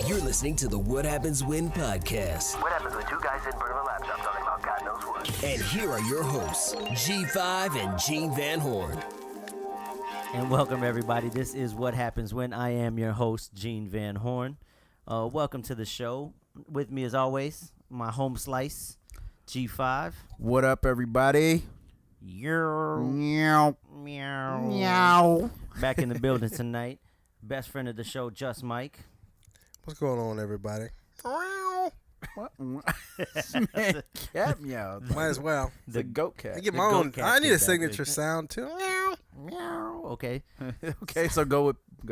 You're listening to the What Happens When podcast. What happens when two guys sit in front of a laptop talking about God knows what? And here are your hosts, G5 and Gene Van Horn. And welcome, everybody. This is What Happens When. I am your host, Gene Van Horn. Welcome to the show. With me, as always, my home slice, G5. What up, everybody? Meow. Meow. Back in the building tonight. Best friend of the show, Just Mike. What's going on, everybody? What? Man, cat meow. Might as well. The goat cat. I get The my goat own. cat I need did a that signature thing. sound too. Meow. Okay. Okay, so go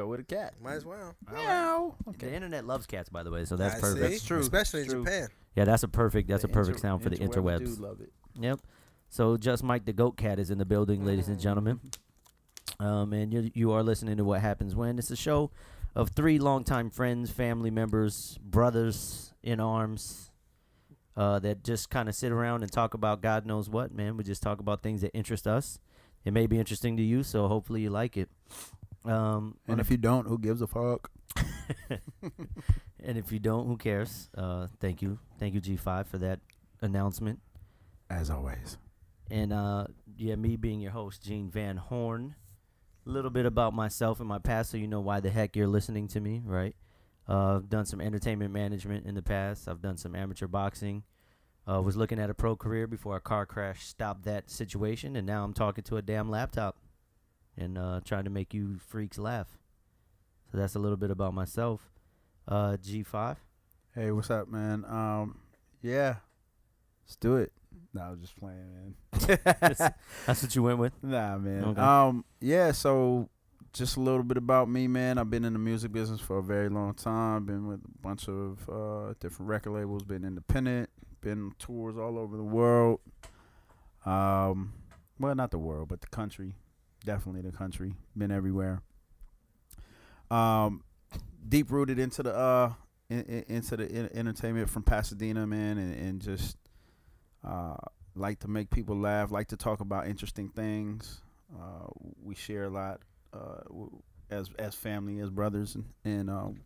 with a cat. Might as well. Meow. The internet loves cats, by the way, so that's I perfect. see. That's true. Especially That's in true. Japan. Yeah, that's a perfect sound for the interwebs. Do love it. Yep. So Just Mike the Goat Cat is in the building, ladies and gentlemen. And you are listening to What Happens When. It's a show of three longtime friends, family members, brothers in arms that just kind of sit around and talk about God knows what, man. We just talk about things that interest us. It may be interesting to you, so hopefully you like it. And if you don't, who gives a fuck? And if you don't, who cares? Thank you, G5, for that announcement. As always. And me being your host, Gene Van Horn. A little bit about myself and my past, so you know why the heck you're listening to me, right? I've done some entertainment management in the past. I've done some amateur boxing. Was looking at a pro career before a car crash stopped that situation, and now I'm talking to a damn laptop and trying to make you freaks laugh. So that's a little bit about myself. G5. Hey, what's up, man? Yeah, let's do it. No, I was just playing, man. That's what you went with? Nah, man. Okay. Yeah, so just a little bit about me, man. I've been in the music business for a very long time. Been with a bunch of different record labels. Been independent. Been on tours all over the world. Well, not the world, but the country. Definitely the country. Been everywhere. Deep rooted into the entertainment from Pasadena, man, and just like to make people laugh. Like to talk about interesting things. We share a lot as family, as brothers, and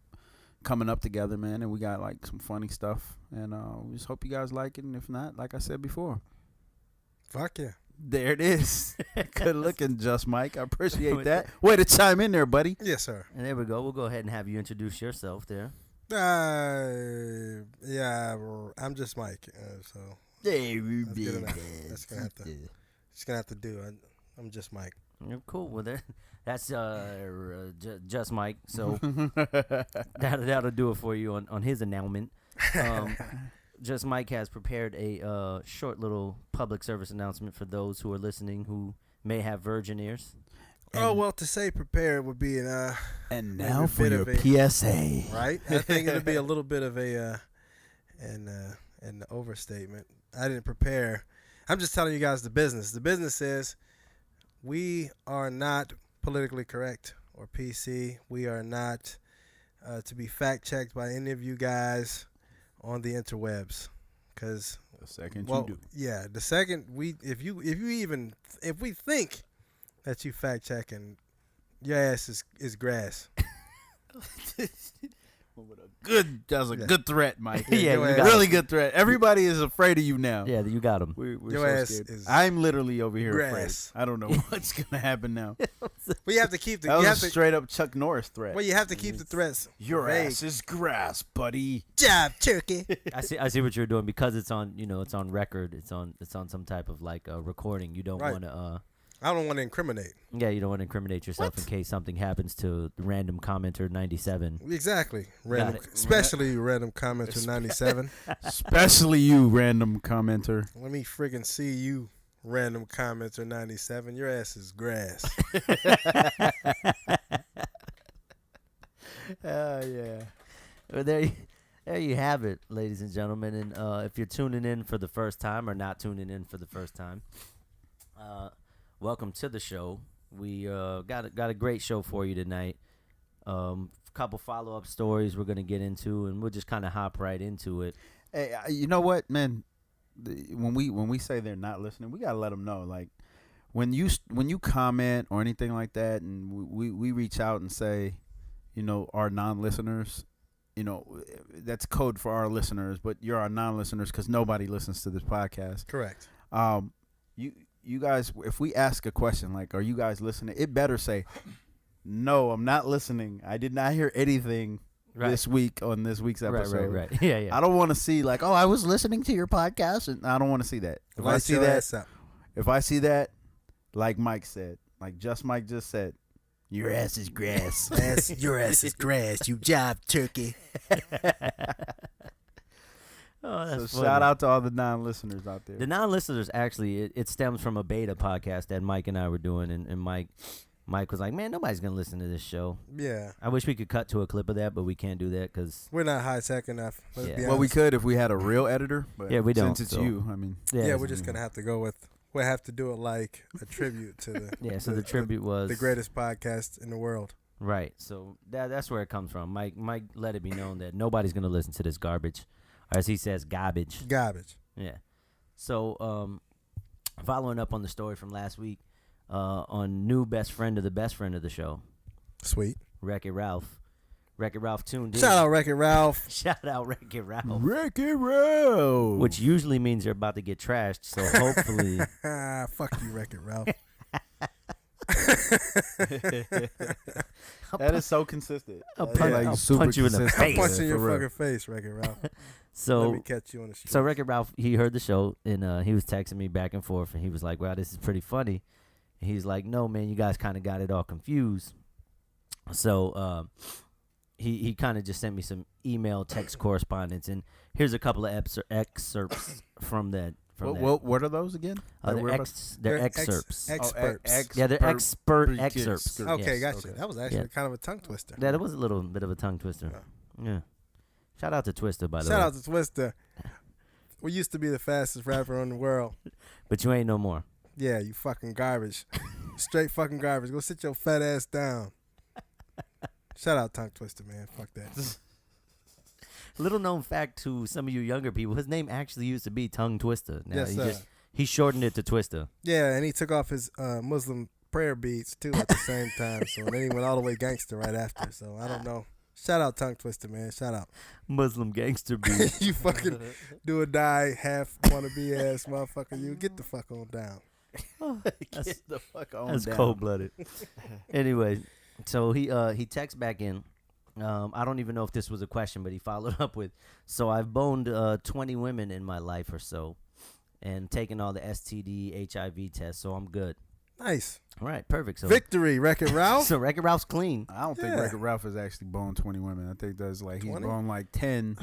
coming up together, man. And we got like some funny stuff, and we just hope you guys like it. And if not, like I said before, Fuck yeah. there it is. Good looking, Just Mike. I appreciate that. Way to chime in there, buddy. Yes, sir. And there we go. We'll go ahead and have you introduce yourself there. Yeah, I'm just Mike. So Hey, that's good enough. That's gonna have to do. I'm just Mike. You're cool with it. That's Just Mike. So that'll do it for you on his announcement. Just Mike has prepared a short little public service announcement for those who are listening who may have virgin ears. Well, to say prepared would be an And maybe now a for bit your of a- PSA. right. I think it'll be a little bit of an overstatement. I didn't prepare. I'm just telling you guys the business. The business is we are not politically correct or PC. We are not to be fact checked by any of you guys on the interwebs. Because The second well, you do. yeah, the second if we think that you fact checking, your ass is grass. That's a Yeah. good threat, Mike. Yeah, your you ass- got Really good threat. Everybody is afraid of you now. Yeah, you got him. We're Your so ass scared. is I'm literally over here grass. afraid. I don't know what's gonna happen now. But you have to keep the. That You was have a to. straight up Chuck Norris threat. Well, you have to keep the threats. Your vague. ass is grass, buddy. Job, turkey. I see what you're doing because it's on it's on record. It's on some type of like recording. You don't Right. want to I don't want to incriminate. you don't want to incriminate yourself in case something happens to random commenter 97. Exactly. Random, Got it. especially random comments to 97. Especially you, random commenter. Let me friggin' see you, random comments or 97. Your ass is grass. Yeah. Well, there you have it, ladies and gentlemen. And if you're tuning in for the first time or not tuning in for the first time, welcome to the show. We got a great show for you tonight. Couple follow-up stories we're going to get into, and we'll just kind of hop right into it. Hey, you know what, man? When we say they're not listening, we gotta let them know. Like when you comment or anything like that, and we reach out and say, our non-listeners, you know, that's code for our listeners, but you're our non-listeners because nobody listens to this podcast. Correct. You guys, if we ask a question like, "Are you guys listening?" It better say, "No, I'm not listening. I did not hear anything this week on this week's episode." Right. Yeah. I don't want to see like, "Oh, I was listening to your podcast," and I don't want to see that. If I see that, like Mike said, like Mike just said, your ass is grass. Your ass is grass. You jive turkey. Oh, that's So funny. shout out to all the non-listeners out there. The non-listeners, actually, it stems from a beta podcast that Mike and I were doing, and Mike was like, man, nobody's going to listen to this show. Yeah. I wish we could cut to a clip of that, but we can't do that because... We're not high-tech enough. Let's be Well, we honest. could if we had a real editor. But Yeah, we don't, Since it's so- you, I mean. Yeah, we're just going to have to go with... We'll have to do it like a tribute to the... Yeah, so the tribute was... The greatest podcast in the world. Right, so that's where it comes from. Mike let it be known that nobody's going to listen to this garbage. Or as he says, garbage. Garbage. Yeah. So, following up on the story from last week, on new best friend of the show, Sweet. Wreck-It Ralph. Wreck-It Ralph tuned in. Shout out Wreck-It Ralph. Shout out Wreck-It Ralph. Wreck-It Ralph. Which usually means they're about to get trashed, so hopefully... Fuck you, Wreck-It Ralph. That is so consistent. I'll That punch- is, I'll super punch you in the consistent. face. Punch in your For real. fucking face, Wreck-It Ralph. Let So, me catch you on the street. so Wreck-It Ralph, he heard the show, and he was texting me back and forth, and he was like, wow, this is pretty funny. And he's like, no, man, you guys kind of got it all confused. So, he kind of just sent me some email text correspondence, and here's a couple of excerpts from that. What are those again? They're excerpts. Experts. Yeah, they're expert excerpts. Okay, Yes. gotcha. That was actually kind of a tongue twister. Yeah, that was a little bit of a tongue twister. Yeah. Shout out to Twister, by the way. Shout out to Twister. We used to be the fastest rapper in the world. But you ain't no more. Yeah, you fucking garbage. Straight fucking garbage. Go sit your fat ass down. Shout out Tongue Twister, man. Fuck that. Little known fact to some of you younger people, his name actually used to be Tongue Twister. Now Yes, sir. he shortened it to Twister. Yeah, and he took off his Muslim prayer beads too at the same time. So then he went all the way gangster right after. So I don't know. Shout out Tongue Twister, man. Shout out. Muslim gangster beat. You fucking do or die, half wannabe ass motherfucker. You get the fuck on down. Get the fuck on That's down. cold blooded. Anyway, so he texts back in. I don't even know if this was a question, but he followed up with, so I've boned 20 women in my life or so and taken all the STD, HIV tests, so I'm good. Nice. All right, perfect. So Victory, Wreck-It Ralph. So Wreck-It Ralph's clean. I don't think Yeah. Wreck-It Ralph has actually boned 20 women. I think that's like he's 20? boned like 10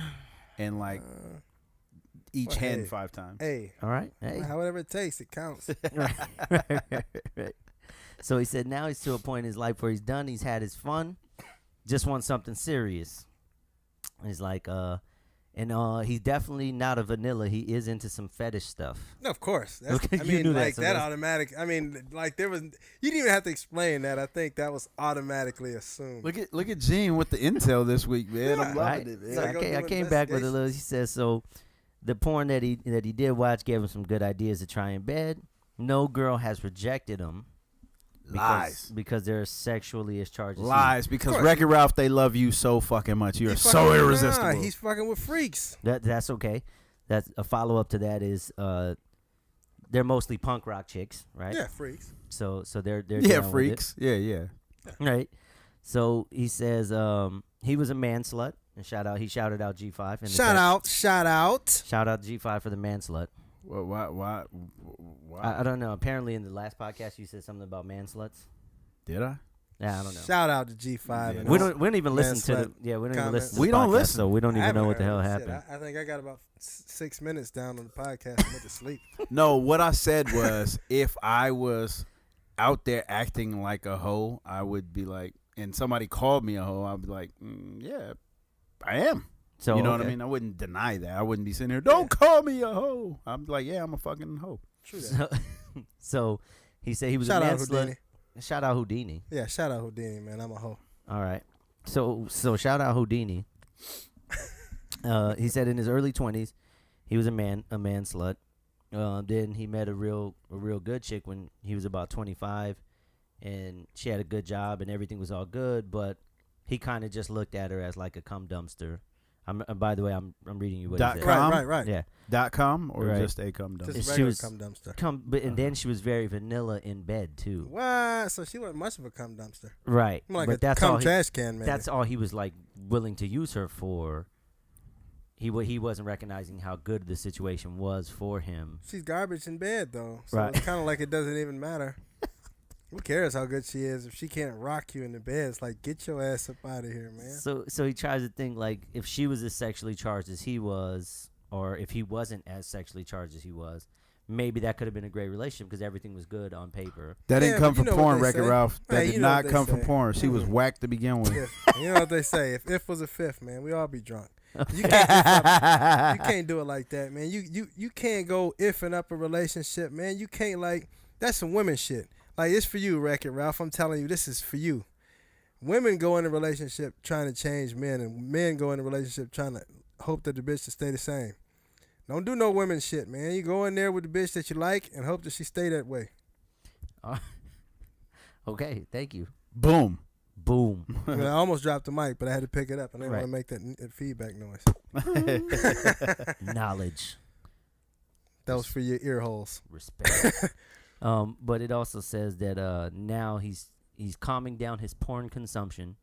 and like each well, hand hey. 5 times. Hey, All right. Hey. however it tastes, it counts. Right. So he said now he's to a point in his life where he's done. He's had his fun. Just wants something serious. He's like, and he's definitely not a vanilla. He is into some fetish stuff. No, of course. That's, Okay, I you mean, knew that, like so that that's- automatic. I mean, like there was. You didn't even have to explain that. I think that was automatically assumed. Look at Gene with the intel this week, man. I'm Yeah. loving Right? it, man. So Go I do came back with a investigations. little. He says so. The porn that he did watch gave him some good ideas to try in bed. No girl has rejected him. Because they're sexually as charged as Lies, because course. Wreck-It Ralph, they love you so fucking much. You are He's so fucking- irresistible. Nah, he's fucking with freaks. That's okay. That's a follow up to that is they're mostly punk rock chicks, right? Yeah, freaks. So they're yeah, down with it. freaks. Yeah. Right. So he says he was a man slut. And he shouted out G5. In the Shout text. out. Shout out G5 for the man slut. Well, why? I don't know. Apparently in the last podcast you said something about man sluts. Did I? Yeah, I don't know. Shout out to G5. Yeah, and We all. don't even listen to slut we don't even comments. listen to We this don't podcast, listen. so we don't I even know haven't what the hell heard shit. happened. I think I got about 6 minutes down on the podcast. I went to sleep. No, what I said was if I was out there acting like a hoe, I would be like, and somebody called me a hoe, I'd be like, yeah, I am. So You know what okay. I mean? I wouldn't deny that. I wouldn't be sitting here, don't call me a hoe. I'm like, yeah, I'm a fucking hoe. True that. So he said he was Shout a man out Houdini. slut. Shout out Houdini. Yeah, shout out Houdini, man. I'm a hoe. All right. So shout out Houdini. He said in his early 20s, he was a man slut. Then he met a real good chick when he was about 25, and she had a good job and everything was all good. But he kind of just looked at her as like a cum dumpster. By the way, I'm reading you what Dot he said. com? Right. Yeah. .com or Right. just a cum dumpster? Just She regular was- cum dumpster. And then she was very vanilla in bed too. What? So she wasn't much of a cum dumpster. Right. More like But a that's cum all. trash can, man. That's all he was like willing to use her for. He wasn't recognizing how good the situation was for him. She's garbage in bed, though. So Right. it's kind of like it doesn't even matter. Who cares how good she is if she can't rock you in the bed? It's like, get your ass up out of here, man. So he tries to think like if she was as sexually charged as he was, or if he wasn't as sexually charged as he was, maybe that could have been a great relationship because everything was good on paper. That Yeah, didn't come but you from know what porn, they Wreck-It say. Ralph. That Hey, did you know not what they come from say. porn. She was whacked to begin with. You know what they say? If was a fifth, man, we all be drunk. You can't do it like that, man. You can't go ifing up a relationship, man. You can't that's some women shit. Like it's for you, Wreck-It Ralph. I'm telling you, this is for you. Women go in a relationship trying to change men, and men go in a relationship trying to hope that the bitch will stay the same. Don't do no women shit, man. You go in there with the bitch that you like and hope that she stay that way. Okay, thank you. Boom. Boom. I almost dropped the mic, but I had to pick it up. I didn't Right. want to make that feedback noise. Knowledge, That was for your ear holes. respect. But it also says that now he's calming down his porn consumption.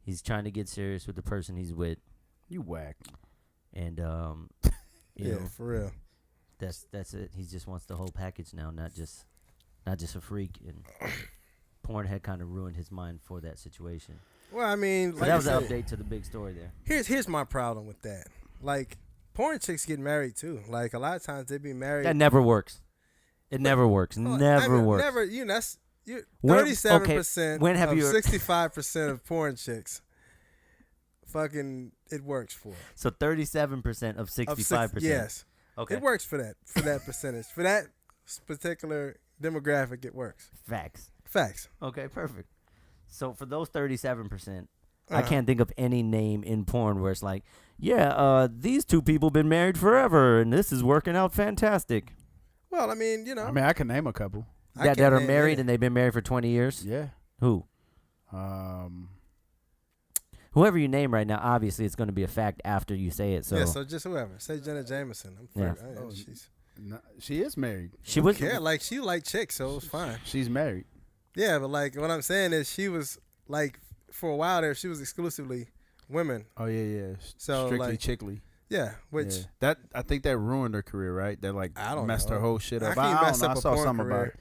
He's trying to get serious with the person he's with, You whack. and you Yeah, know, for real. that's it. He just wants the whole package now, not just a freak. And porn had kind of ruined his mind for that situation. Well, I mean, So like that I was an said, update to the big story there. Here's my problem with that. Like, porn chicks get married too. Like a lot of times they be married. That never works. It never works. Never works. Never. You know, that's When- 37%. when have of you- 65% of porn chicks. Fucking, it works for. So 37% of 65%. Yes, Okay. it works for that percentage for that particular demographic. It works. Facts. Facts. Okay, perfect. So for those 37%, I Uh-huh. can't think of any name in porn where it's like, yeah, these two people been married forever and this is working out fantastic. Well, I mean, you know, I mean, I can name a couple. I That can't are name married any. and they've been married for 20 years? Yeah. Who? Um, Whoever you name right now, obviously it's going to be a fact after you say it. So, yeah, so just whoever. Say Jenna Jameson. I'm Yeah. she's she is married. she was yeah, like she liked chicks, so it was fine. She's married. Yeah, but like what I'm saying is she was like for a while there she was exclusively women. Oh yeah. So, Strictly like, chickly. Yeah, which Yeah. That I think that ruined her career, right? That like I don't messed know. her whole shit How up. can you I mess don't know. up I a saw porn something about career? it.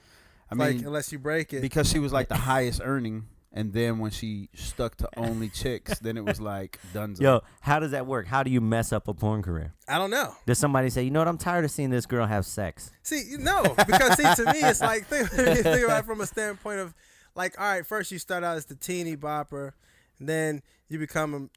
I like mean, unless you break it. because she was like the highest earning, and then when she stuck to only chicks, then it was like dunzo. Yo, how does that work? How do you mess up a porn career? I don't know. Does somebody say, you know what, I'm tired of seeing this girl have sex? See, no, because see, to me, it's like think about it from a standpoint of like, all right, first you start out as the teeny bopper, and then you become,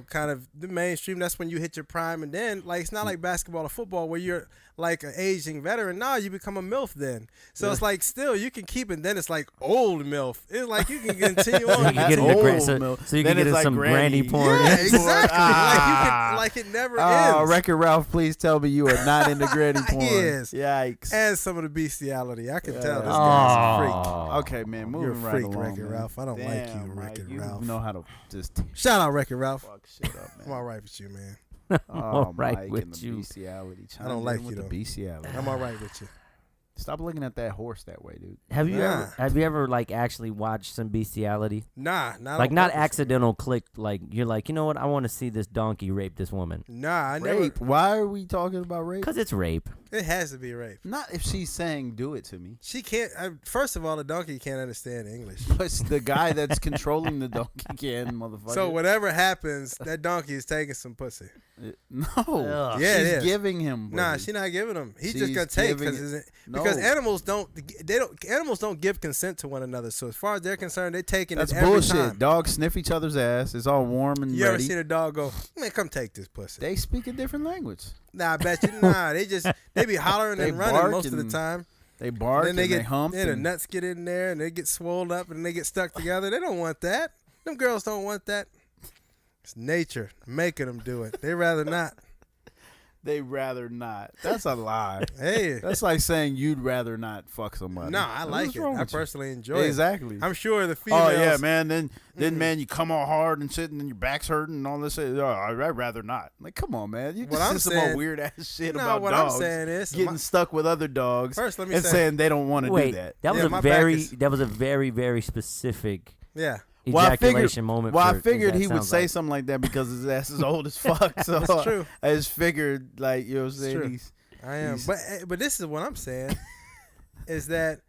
kind of the mainstream. That's when you hit your prime, and then like it's not like basketball or football where you're like an aging veteran. No, you become a MILF then. So it's like still you can keep it. Then it's like old MILF. It's like you can continue So on. you can get into old so, milk. so you Then can get it's into like some granny granny. porn. Yeah, exactly. Ah. Like it never Oh, ends. Wreck-It Ralph, please tell me you are not into granny porn. He is. Yikes. And some of the bestiality. I can tell this Oh. guy's a freak. Okay, man, moving You're a right freak, along. Wreck-It man. Ralph. I don't like you, Damn, Wreck-It you Ralph. know how to just Shout out Wreck-It Ralph. fuck shit up, I'm man. all right with you, man. Oh, right Mike with and the you. bestiality. I don't Chime like in with you, the though. bestiality. I'm all right with you. Stop looking at that horse that way, dude. Have you Nah. ever like actually watched some bestiality? Nah, not Like on not purpose. accidental click, like you're like, you know what, I want to see this donkey rape this woman. Nah, I never. Rape. Why are we talking about rape? Cause it's rape. It has to be rape. Not if she's saying do it to me. She can't. First of all, the donkey can't understand English. But the guy that's controlling the donkey can, motherfucker. So whatever happens, that donkey is taking some pussy. No. Ugh. Yeah, it she's is. giving him. Nah, pussy. she not giving him. He's just She's gonna take giving because No. animals don't. Animals don't give consent to one another. So as far as they're concerned, they taking That's it every bullshit. time. Dogs sniff each other's ass. It's all warm and You ever ready. seen a dog go, man, come take this pussy? They speak a different language. Nah, I bet you. Nah, they be hollering They and running bark most of the and time. They bark Then they and get they hump. the and nuts get in there and they get swollen up and they get stuck together. They don't want that. Them girls don't want that. It's nature making them do it. They rather not. They rather not. That's a lie. Hey, That's like saying you'd rather not fuck somebody. no, I like What's it. wrong I with you? personally enjoy it. Exactly. I'm sure the females. Oh yeah, man. Then man, you come all hard and shit, and then your back's hurting and all this. Oh, I'd rather not. Like, come on, man. You What just I'm say some more saying- weird ass shit No, about what dogs I'm saying is getting stuck with other dogs First, let me and say- saying they don't want to do Wait, that. that was Yeah, a my back very is- very specific Yeah. Well, ejaculation moment. Well, for, I figured that he would sounds say like. something like that because his ass is old as fuck. So That's true. I just figured, like, you know what I'm saying? true. He's, I am, He's- but this is what I'm saying, is that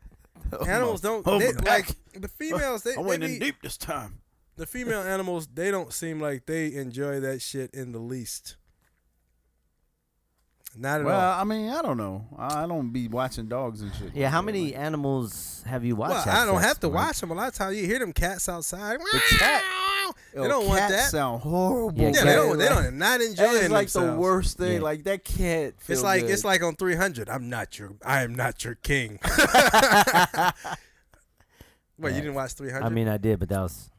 oh, animals my- don't oh, they, my back. like the females. They, I went they in be- deep this time. the female animals. They don't seem like they enjoy that shit in the least. Not at Well, all. I mean, I don't know. I don't be watching dogs and shit. Yeah, how Like, many animals have you watched? Well, I don't sex, have to Mike? watch them. A lot of times you hear them cats outside. The cat- They don't want cats that. sound horrible. Yeah, Yeah, cat- they don't. They don't. Not enjoying It's like themselves. the worst thing. Yeah. Like that can't. Feel good. It's like on 300. I am not your king. Wait, you didn't watch 300? I mean, I did, but that was.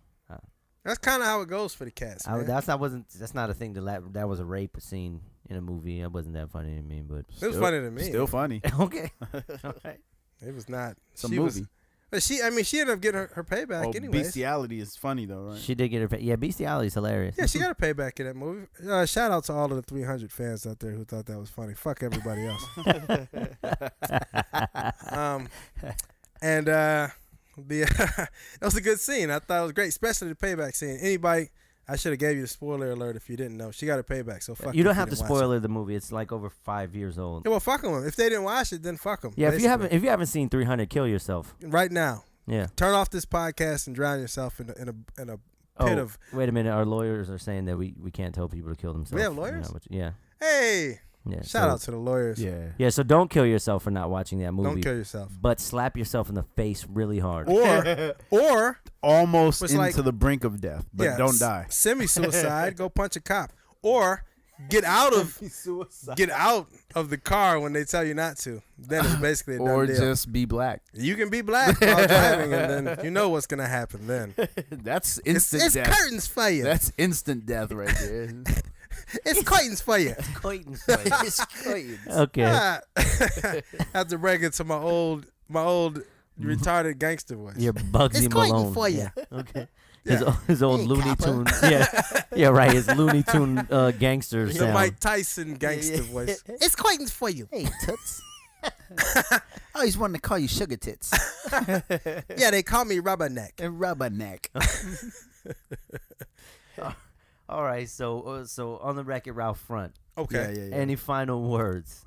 That's kind of how it goes for the cats. Man. That's not a thing that was a rape scene in a movie. That wasn't that funny to me, but It was funny to me. Still funny. okay. All right. It was not. It's a she was- movie. But she ended up getting her payback anyway. Bestiality is funny though, right? She did get her. Yeah, bestiality is hilarious. Yeah, she got her payback in that movie. Shout out to all of the 300 fans out there who thought that was funny. Fuck everybody else. And that was a good scene. I thought it was great, especially the payback scene. Anybody, I should have gave you the spoiler alert if you didn't know. She got her payback, so fuck You don't if have to didn't watch it. spoiler the movie. It's like over 5 years old. Yeah, well, fuck them. If they didn't watch it, then fuck them. Yeah, if you haven't seen 300, kill yourself. right now, Yeah. turn off this podcast and drown yourself in a pit of. Wait a minute. Our lawyers are saying that we can't tell people to kill themselves. have lawyers? Yeah. Hey, Yeah. shout out to the lawyers. Yeah. Yeah. So don't kill yourself for not watching that movie. Don't kill yourself. But slap yourself in the face really hard. Or Almost It's into like- the brink of death, but yeah, don't die. Semi-suicide. Go punch a cop. Or get out of the car when they tell you not to. Then it's basically a done Or deal. just be black. You can be black while driving, and then you know what's gonna happen. Then That's it's instant death. curtains for you. That's instant death right there. It's curtains for you. Okay. Ah. Have to break it to my old retarded gangster voice. Your Bugsy It's Clayton Malone. for ya. Yeah. Okay. Yeah. His old Hey, Looney copper. Tune. Yeah, right. His Looney Tune gangster The sound. Mike Tyson gangster voice. It's Clayton's for you. Hey, toots. I always wanted to call you sugar tits Yeah, they call me Rubberneck. and rubberneck. All right. So on the Wreck-It Ralph front, Okay. Yeah. any final words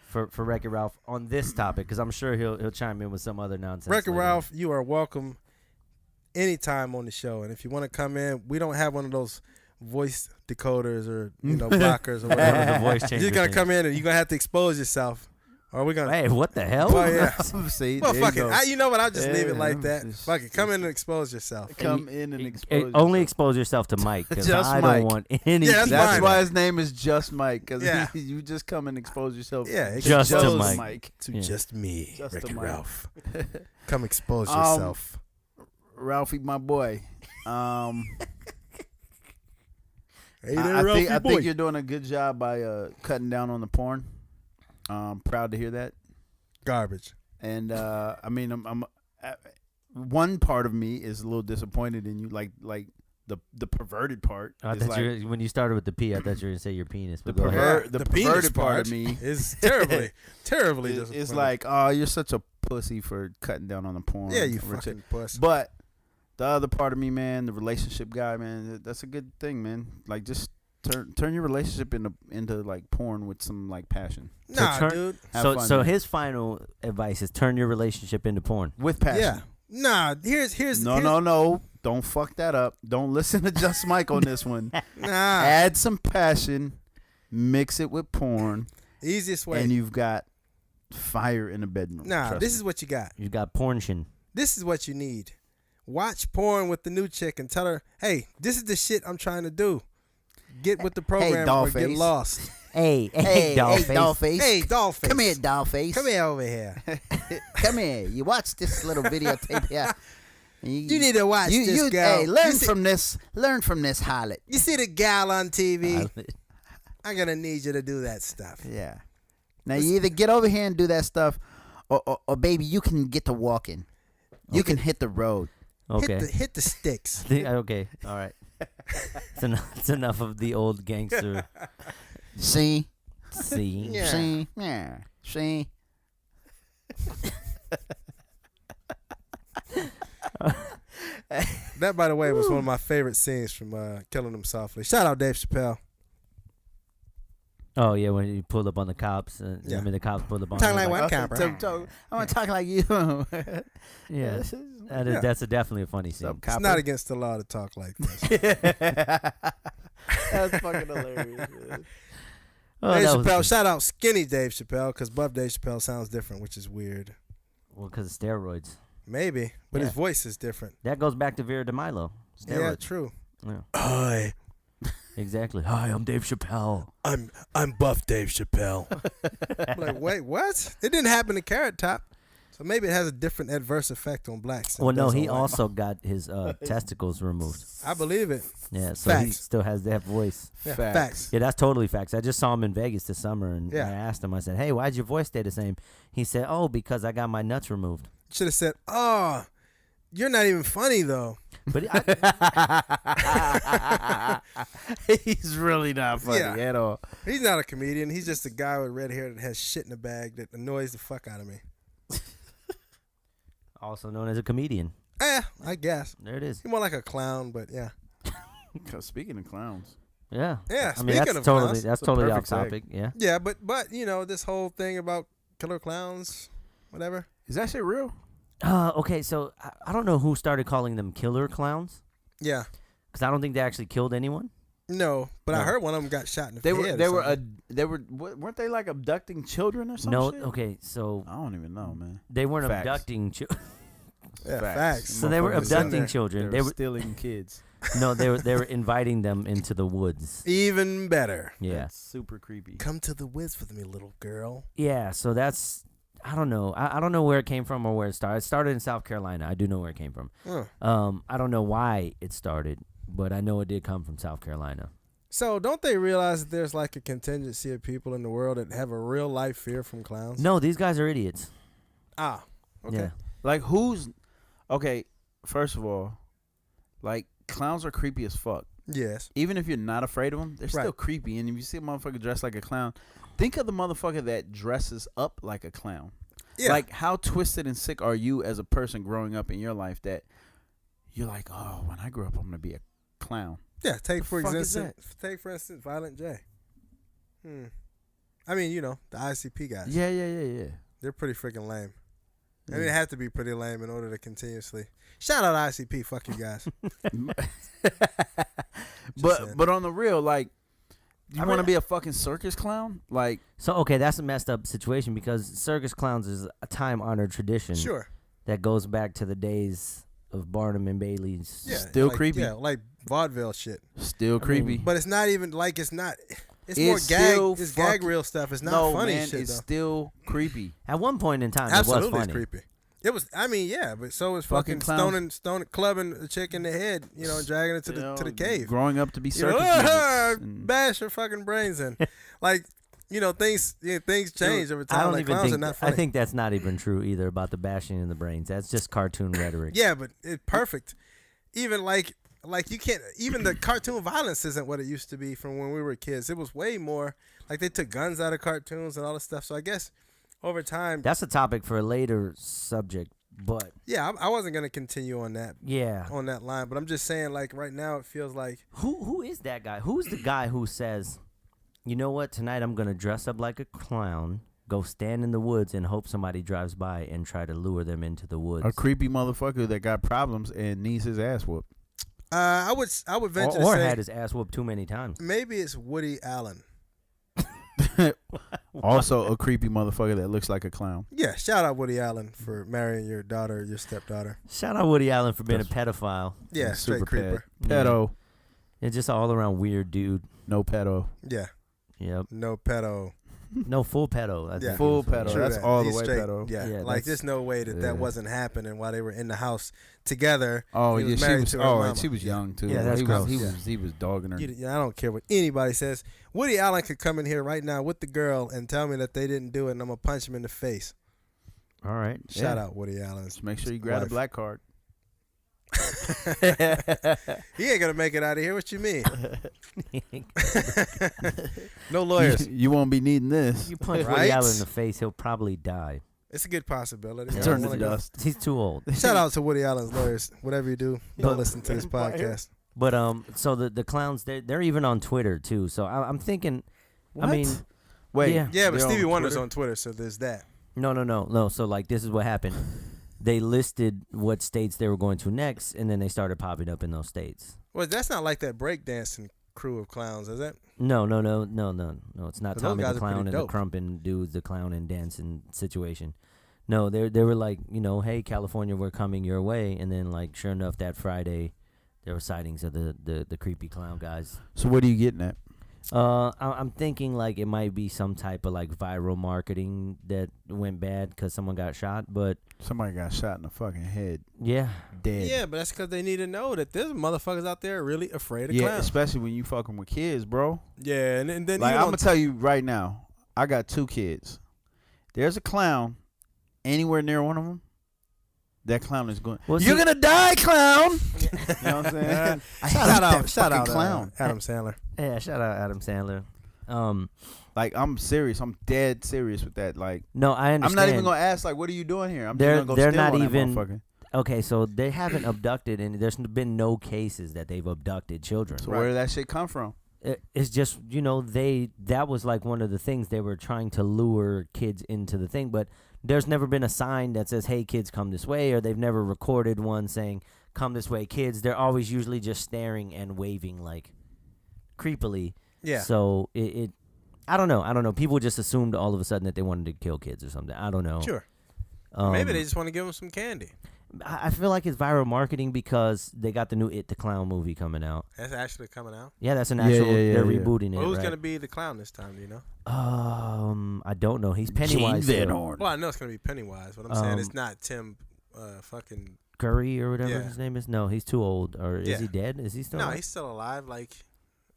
for Wreck-It Ralph on this topic? Because I'm sure he'll chime in with some other nonsense. Wreck-It later. Ralph, you are welcome anytime on the show. And if you want to come in, we don't have one of those voice decoders or blockers or Whatever whatever. the voice You're changer just gonna thing. come in and you're gonna have to expose yourself. Or we're gonna Hey, what the hell? Well, yeah. See, Well, there fuck you it. go. You know what? I'll just leave it Yeah, like that. just- Fuck it. Come in and expose yourself. Come in and Hey, expose. only yourself. expose yourself to Mike because Just I Mike. don't want any. Yeah, that's That's fine. why his name is Just Mike, because Yeah. you just come and expose yourself. Yeah, it Just to expose Mike. To Yeah. just me, Just to Wreck-It Mike. Ralph. Come expose Um, yourself. Ralphie, my boy. Hey I think you're doing a good job by cutting down on the porn. Proud to hear that. Garbage. And I mean, I'm one part of me is a little disappointed in you, like the perverted part. I is thought like, when you started with the P, I thought you were gonna say your penis. the But go ahead. the penis perverted part of me is terribly, terribly is disappointing. like, oh, you're such a pussy for cutting down on the porn. yeah, you Richard. fucking puss. But the other part of me, man, the relationship guy, man, that's a good thing, man. Like, just turn your relationship into like porn with some like passion. Nah, turn- dude. Have fun, So man. his final advice is turn your relationship into porn. With passion. Yeah. Nah. Here's No. Don't fuck that up. Don't listen to Just Mike on this one. Nah. Add some passion, mix it with porn, Easiest way. and you've got fire in the bedroom. Nah. Trust This me. is what you got. You got pornshin. This is what you need. Watch porn with the new chick and tell her, hey, this is the shit I'm trying to do. Get with the program or get dollface. lost. Hey, Hey, dollface. dollface. Hey, dollface. Come here, dollface. Come here over here. Come here. You watch this little videotape here. You need to watch this girl. Hey, learn from this. Learn from this harlot. You see the gal on TV? I'm gonna need you to do that stuff. Yeah. Now you either get over here and do that stuff, or baby, you can get to walking. You can hit the road. Okay. Hit the sticks. Okay. All right. It's enough of the old gangster. See? Yeah. See? Yeah. See? That, by the way, was one of my favorite scenes from Killing Them Softly. Shout out Dave Chappelle. Oh yeah, when you pulled up on the cops. Yeah. I mean, the cops pulled up on. Talking him, like one Okay, cop. I want to talk like you. Yeah. Yeah. That's definitely a funny scene. It's not against the law to talk like this. That's fucking hilarious. Man. Oh, Dave that was Chappelle. good. Shout out Skinny Dave Chappelle, because Buff Dave Chappelle sounds different, which is weird. Well, because of steroids. Maybe, but his Yeah. voice is different. That goes back to Vera DeMilo. Yeah, Steroids. true. Yeah. Hi, Exactly. Hi, I'm Dave Chappelle. I'm Buff Dave Chappelle. I'm like, wait, what? It didn't happen to Carrot Top, so maybe it has a different adverse effect on blacks. than Well, it no, does he on white. also got his testicles removed. I believe it. Yeah, so he Facts. still has that voice. Yeah, Facts. facts. Yeah, that's totally facts. I just saw him in Vegas this summer, and Yeah. I asked him. I said, "Hey, why'd your voice stay the same?" He said, "Oh, because I got my nuts removed." Should have said, "Oh, you're not even funny though." But He's really not funny Yeah. at all. He's not a comedian. He's just a guy with red hair that has shit in the bag that annoys the fuck out of me. also known as a comedian. I guess. There it is. He's more like a clown, but yeah. Speaking of clowns, Yeah. Yeah, I mean, speaking that's of totally clowns, that's it's a totally off perfect segue. topic. Yeah. Yeah, but you know, this whole thing about killer clowns, whatever. is that shit real? Okay, so I don't know who started calling them killer clowns, Yeah. because I don't think they actually killed anyone. No, but I No. heard one of them got shot in the They head. were weren't they like abducting children or something? No. Shit? Okay, so I don't even know, man. they weren't Facts. abducting children. Yeah, facts. So they were Motherfuckers in there. abducting children. They were stealing kids. No, they were inviting them into the woods. Even better. Yeah. That's super creepy. Come to the woods with me, little girl. Yeah, so that's I don't know. I don't know where it came from or where it started. It started in South Carolina. I do know where it came from. I don't know why it started, but I know it did come from South Carolina. So don't they realize that there's like a contingency of people in the world that have a real life fear from clowns? No, these guys are idiots. Ah, okay. Yeah. Like who's okay? First of all, like clowns are creepy as fuck. Yes. Even if you're not afraid of them, they're still Right. creepy. And if you see a motherfucker dressed like a clown, think of the motherfucker that dresses up like a clown. Yeah. Like, how twisted and sick are you as a person growing up in your life that you're like, oh, when I grow up, I'm gonna be a clown. Yeah, take The for fuck is instance Violent J. I mean, you know, the ICP guys. Yeah. They're pretty freaking lame. I Yeah. mean, it has to be pretty lame in order to continuously. Shout out ICP, fuck you guys. saying. But on the real, like, you I want to mean- be a fucking circus clown? Like, So okay, that's a messed up situation because circus clowns is a time-honored tradition Sure. that goes back to the days of Barnum and Bailey's. Yeah. Still like, creepy. Yeah, like vaudeville shit. still creepy. But it's not even like it's not. It's It's more still gag. It's gag fuck- reel stuff. It's not no, funny man, shit it's though. still creepy. At one point in time, Absolutely, it was it's funny. creepy. It was. I mean, yeah, but so was Fucking fucking clowns. stoning, clubbing a chick in the head. You know, and dragging her to the cave. Growing up to be You know, circus midgets and- bash her fucking brains in. Like, you know, things change over time. I don't like even clowns think. are not funny. I think that's not even true either about the bashing in the brains. That's just cartoon rhetoric. Yeah, but it's perfect. Even like you can't. Even the cartoon violence isn't what it used to be from when we were kids. It was way more. Like they took guns out of cartoons and all this stuff. So I guess over time, That's a topic for a later subject, but yeah, I wasn't gonna continue on that yeah. line. But I'm just saying, like right now, it feels like Who is that guy? Who's the guy who says, "You know what? Tonight I'm gonna dress up like a clown, go stand in the woods, and hope somebody drives by and try to lure them into the woods." a creepy motherfucker that got problems and needs his ass whooped. I would venture or to say had his ass whooped too many times. maybe it's Woody Allen. Also, a creepy motherfucker that looks like a clown. Yeah, shout out Woody Allen for marrying your stepdaughter. Shout out Woody Allen for being a pedophile. Yeah, straight Super creeper. Pedo. It's just all around weird dude. No pedo. Yeah, Yep. no pedo. No, full pedo. I Yeah. think Full he was- pedo. True That's that. all the He's way straight. pedo. Yeah, Yeah, like that's- there's no way that yeah. wasn't happening while they were in the house together. Oh, He was yeah, she married was. to her Oh, mama. and she was young too. Yeah, that's he gross. he was dogging her. I don't care what anybody says. Woody Allen could come in here right now with the girl and tell me that they didn't do it, and I'm gonna punch him in the face. All right. Shout out Woody Allen. Just make sure you grab the wife. black card. He ain't gonna make it out of here. What you mean? No lawyers. You won't be needing this. You punch Right? Woody Allen in the face, he'll probably die. It's a good possibility. I Turn don't to wanna go- dust. He's too old. Shout out to Woody Allen's lawyers. Whatever you do, don't listen to this podcast. But so the clowns they're even on Twitter too. So I'm thinking, What? I mean, Wait. Yeah. Yeah, but they're Stevie on Wonder's Twitter? on Twitter, so there's that. no. So like this is what happened. They listed what states they were going to next, and then they started popping up in those states. Well, that's not like that breakdancing crew of clowns, is it? No. It's not But those Tommy guys the are Clown pretty and the dope. Crumpin' dudes, the clown and dancing situation. No, they were like, hey, California, we're coming your way, and then like sure enough, that Friday, there were sightings of the creepy clown guys. So what are you getting at? I'm thinking like it might be some type of like viral marketing that went bad because someone got shot, but Somebody got shot in the fucking head, yeah, dead. Yeah, but that's because they need to know that there's motherfuckers out there really afraid of Yeah, clowns. especially when you fucking with kids, bro. Yeah, and then Like you I'm don't gonna tell you right now, I got 2 kids. There's a clown anywhere near one of them. That clown is going. Well, You're see- gonna die, clown. You know what I'm saying? I hate that shout fucking out clown. Adam Sandler. yeah. Shout out Adam Sandler. Like I'm serious. I'm dead serious with that. Like No, I I'm understand. not even gonna ask. Like, what are you doing here? I'm They're- just gonna go they're steal not on that even- motherfucker. Okay, so they haven't abducted, and there's been no cases that they've abducted children. So where did that shit come from? It's just that was like one of the things they were trying to lure kids into the thing, but there's never been a sign that says, "Hey, kids, come this way," or they've never recorded one saying, "Come this way, kids." They're always usually just staring and waving like creepily. Yeah. So I don't know. People just assumed all of a sudden that they wanted to kill kids or something. I don't know. Sure. Um, Maybe they just want to give them some candy. I feel like it's viral marketing because they got the new It the Clown movie coming out. That's actually coming out. Yeah, that's an Yeah, actual. yeah, they're yeah. rebooting it. Well, who's right? gonna be the clown this time? Do you know? I don't know. He's Pennywise. Gene Van still. Horn. Well, I know it's gonna be Pennywise, but I'm saying it's Um, not Tim. Fucking Curry or whatever Yeah. his name is. No, he's too old. Or is Yeah. he dead? Is he still? no, alive? he's still alive. Like,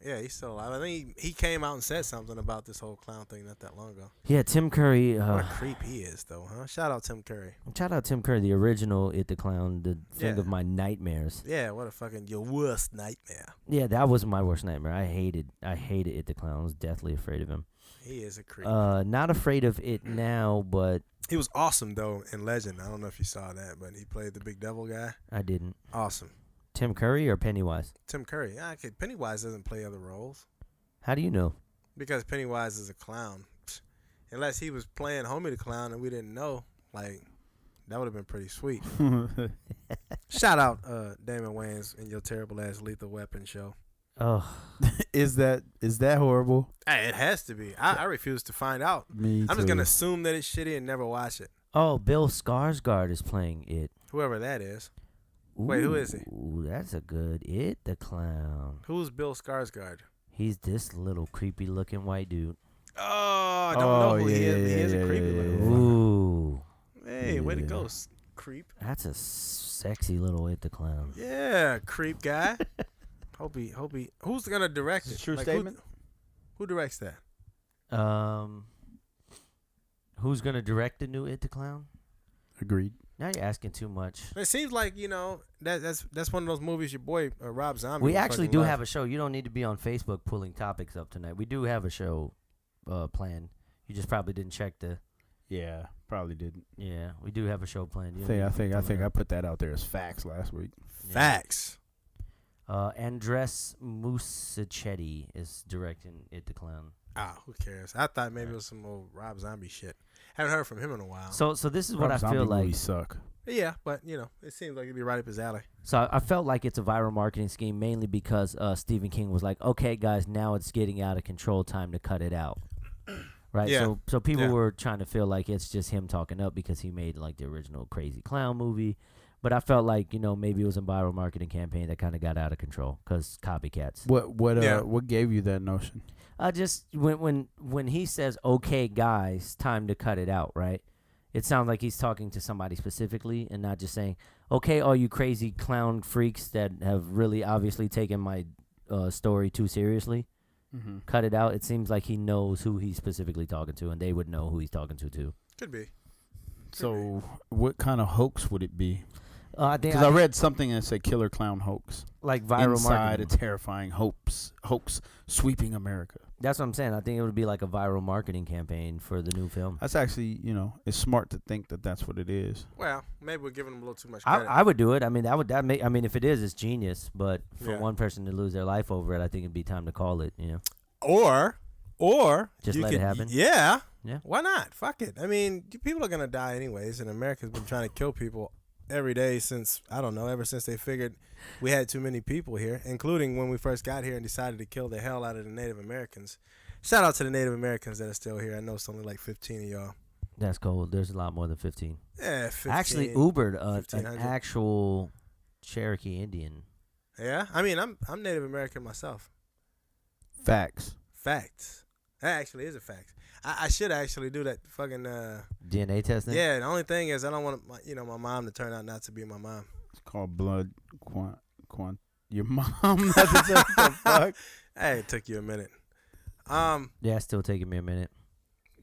yeah, he's still alive. I think he came out and said something about this whole clown thing not that long ago. Yeah, Tim Curry. What a creep he is, though, huh? Shout out Tim Curry. Shout out Tim Curry, the original It the Clown, the thing Yeah. of my nightmares. Yeah, what a fucking your worst nightmare. Yeah, that was my worst nightmare. I hated It the Clown. I was deathly afraid of him. He is a creep. Not afraid of it now, but He was awesome though in Legend. I don't know if you saw that, but he played the big devil guy. I didn't. Awesome. Tim Curry or Pennywise? Tim Curry. Yeah, okay. Pennywise doesn't play other roles How do you know? because Pennywise is a clown. Pfft. Unless he was playing Homie the Clown and we didn't know, like that would have been pretty sweet. Shout out Damon Wayans and your terrible ass Lethal Weapon show. Oh, Is that horrible? Hey, it has to be. I refuse to find out. Me I'm just gonna assume that it's shitty and never watch it. oh, Bill Skarsgård is playing it. Whoever that is. Wait, who is he? Ooh, that's a good It the Clown. Who's Bill Skarsgård? He's this little creepy looking white dude. Oh, I don't know who he is. He is a creepy looking. Ooh, Hey, way to Yeah. go, creep. that's a sexy little It the Clown. Yeah, creep guy. Hope he. Who's gonna direct it? True Like, statement. Who directs that? Who's gonna direct the new It the Clown? Agreed. Now you're asking too much. It seems like that's one of those movies your boy Rob Zombie. We would actually fucking do love. have a show. You don't need to be on Facebook pulling topics up tonight. We do have a show planned. You just probably didn't check the. Yeah, probably didn't. Yeah, we do have a show planned. You I don't think need to pull it I up. put that out there as facts last week. Facts. Andres Musachetti is directing It the Clown. Ah, who cares? I thought maybe it was some old Rob Zombie shit. Haven't heard from him in a while. So this is what Rob I Zombie feel like. movies suck. Yeah, but it seems like it'd be right up his alley. So I felt like it's a viral marketing scheme mainly because Stephen King was like, "Okay, guys, now it's getting out of control. Time to cut it out." Right. Yeah. So people Yeah. were trying to feel like it's just him talking up because he made like the original Crazy Clown movie. But I felt like maybe it was a viral marketing campaign that kind of got out of control because copycats. What Yeah. what gave you that notion? Just when he says, "Okay, guys, time to cut it out," right? It sounds like he's talking to somebody specifically and not just saying, "Okay, all you crazy clown freaks that have really obviously taken my story too seriously, cut it out." It seems like he knows who he's specifically talking to, and they would know who he's talking to too. Could be. So, what kind of hoax would it be? I think Because I read something that said "killer clown hoax." like viral Inside marketing. a terrifying hoax sweeping America. That's what I'm saying. I think it would be like a viral marketing campaign for the new film. That's actually, it's smart to think that that's what it is. Well, maybe we're giving them a little too much I, credit. I would do it. I mean, if it is, it's genius. But for Yeah. one person to lose their life over it, I think it'd be time to call it. Or Just you let it could- happen? Yeah. Yeah. Why not? Fuck it. I mean, people are gonna die anyways, and America's been trying to kill people every day since, I don't know, ever since they figured we had too many people here, including when we first got here and decided to kill the hell out of the Native Americans. Shout out to the Native Americans that are still here. I know it's only like 15 of y'all. That's cold. There's a lot more than 15. Yeah, 15. I actually Ubered an 1,500. actual Cherokee Indian. Yeah, I mean, I'm Native American myself. Facts. Facts. That actually is a fact. I should actually do that fucking DNA testing? Yeah, the only thing is I don't want my mom to turn out not to be my mom. It's called blood your mom. That's what the fuck. Hey, it took you a minute. Yeah, it's still taking me a minute.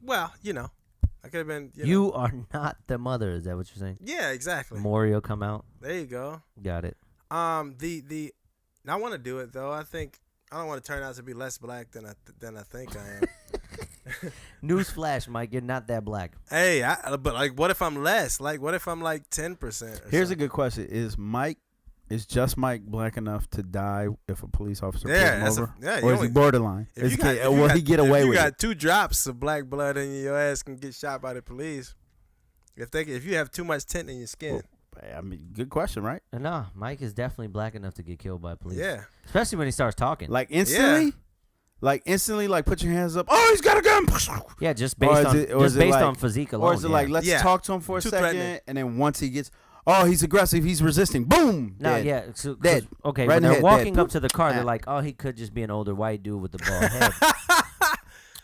Well, I could have been. You are not the mother. Is that what you're saying? Yeah, exactly. Morio come out. There you go. Got it. The I want to do it though. I think I don't want to turn out to be less black than I think I am. Newsflash, Mike, you're not that black. Hey, but like, what if I'm less? Like, what if I'm like 10%? Here's a good question: Is just Mike black enough to die if a police officer pulls him over? Or is he borderline? Will he get away with it? If you got 2 drops of black blood in your ass can get shot by the police. If you have too much tint in your skin. I mean, good question, right? Nah, Mike is definitely black enough to get killed by police. Yeah. Especially when he starts talking. Like instantly? Yeah. Like instantly, like put your hands up. Oh, he's got a gun. Yeah, just based on physique alone. Or is it like, let's talk to him for a Too second, threatening. and then once he gets, he's aggressive, he's resisting, boom. No, dead. yeah. So, Dead. Okay, Right when in the they're head, walking dead. up to the car, they're Ah. like, he could just be an older white dude with a bald head.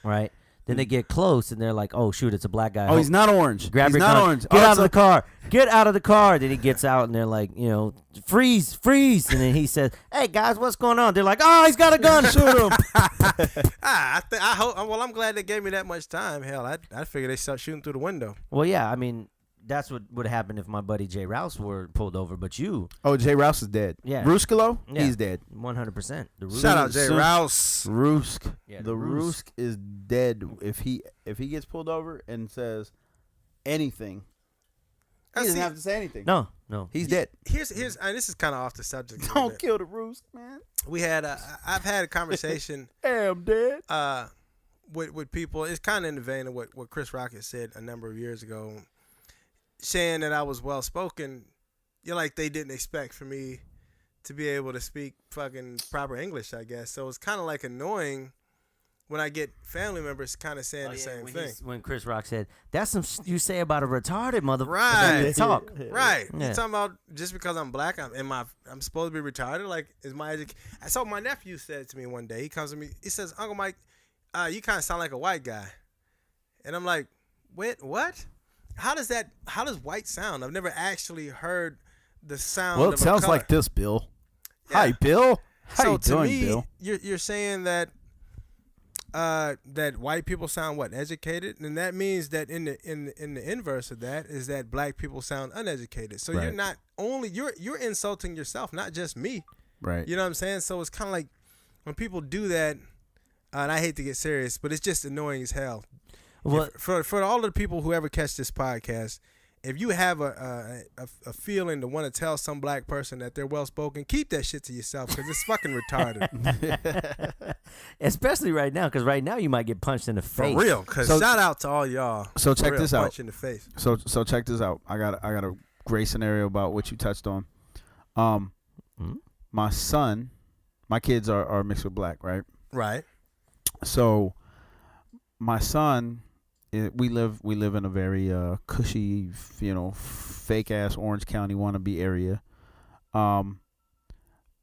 Right? Then they get close, and they're like, oh, shoot, it's a black guy. Oh, he's not orange. Grab he's your not gun. orange. Get out of the car. Get out of the car. Then he gets out, and they're like, freeze. And then he says, hey, guys, what's going on? They're like, oh, he's got a gun. Shoot him. I hope. Well, I'm glad they gave me that much time. Hell, I figured they start shooting through the window. Well, yeah, I mean, that's what would happen if my buddy Jay Rouse were pulled over, but you. Oh, Jay Rouse is dead. Yeah. Ruskalo, Yeah. he's dead. 100%. Shout out Jay soon- Rouse. Rusk. Yeah, the the Rusk. Rusk is dead if he gets pulled over and says anything. He doesn't have to say anything. No. He's dead. Here's and this is kind of off the subject. a little Don't bit. kill the Rusk, man. I've had a conversation Hey, I'm dead. with people. It's kind of in the vein of what Chris Rock had said a number of years ago, saying that I was well spoken. Like they didn't expect for me to be able to speak fucking proper English, I guess. So it's kind of like annoying when I get family members kind of saying the same thing. When Chris Rock said, that's some you say about a retarded motherfucker. Right. Talk. Right. Yeah. You talking about just because I'm black, I'm supposed to be retarded? Like, is my So my nephew said to me one day, he comes to me, he says, Uncle Mike, you kind of sound like a white guy. And I'm like, wait, what? How does white sound? I've never actually heard the sound Well, of it sounds a color. like this, Bill. Yeah. Hi, Bill. How So you to doing, me, Bill? you're saying that that white people sound educated, and that means that in the inverse of that is that black people sound uneducated. So Right. you're not only you're insulting yourself, not just me. Right. You know what I'm saying? So it's kind of like when people do that, and I hate to get serious, but it's just annoying as hell. Well, For all of the people who ever catch this podcast, if you have a feeling to want to tell some black person that they're well spoken, keep that shit to yourself because it's fucking retarded. especially right now, because right now you might get punched in the For face. real. Because So- shout out to all y'all. So For check real, this out. Punch in the face. So check this out. I got a great scenario about what you touched on. My son, my kids are mixed with black, right? Right. So my son, we live in a very cushy, fake ass Orange County wannabe area.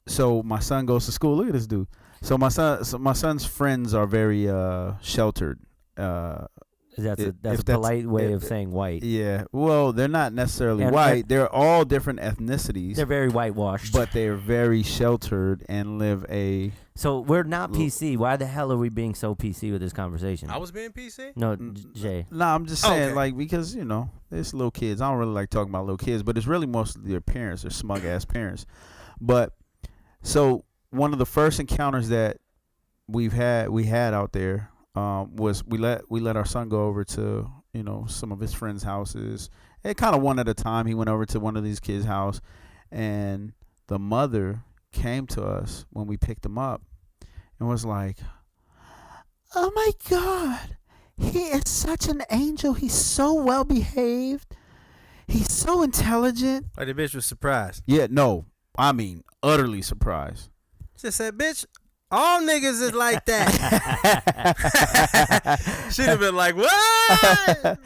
So my son goes to school. Look at this dude. So my son's friends are very sheltered. That's If a that's- polite way if- of saying white. Yeah. Well, they're not necessarily And- white. and- They're all different ethnicities, They're very whitewashed. but they're very sheltered and live a. So we're not PC. Why the hell are we being so PC with this conversation? I was being PC. No, Jay. No, I'm just saying, Okay. like, because there's little kids. I don't really like talking about little kids, but it's really mostly their parents. They're smug ass parents. But so one of the first encounters that we had out there was we let our son go over to some of his friends' houses. And kind of one at a time. He went over to one of these kids' house, and the mother came to us when we picked him up and was like, "Oh my God, he is such an angel. He's so well behaved. He's so intelligent." Like the bitch was surprised. Yeah, no, I mean utterly surprised. She said, "Bitch, all niggas is like that." She'd have been like, "What?"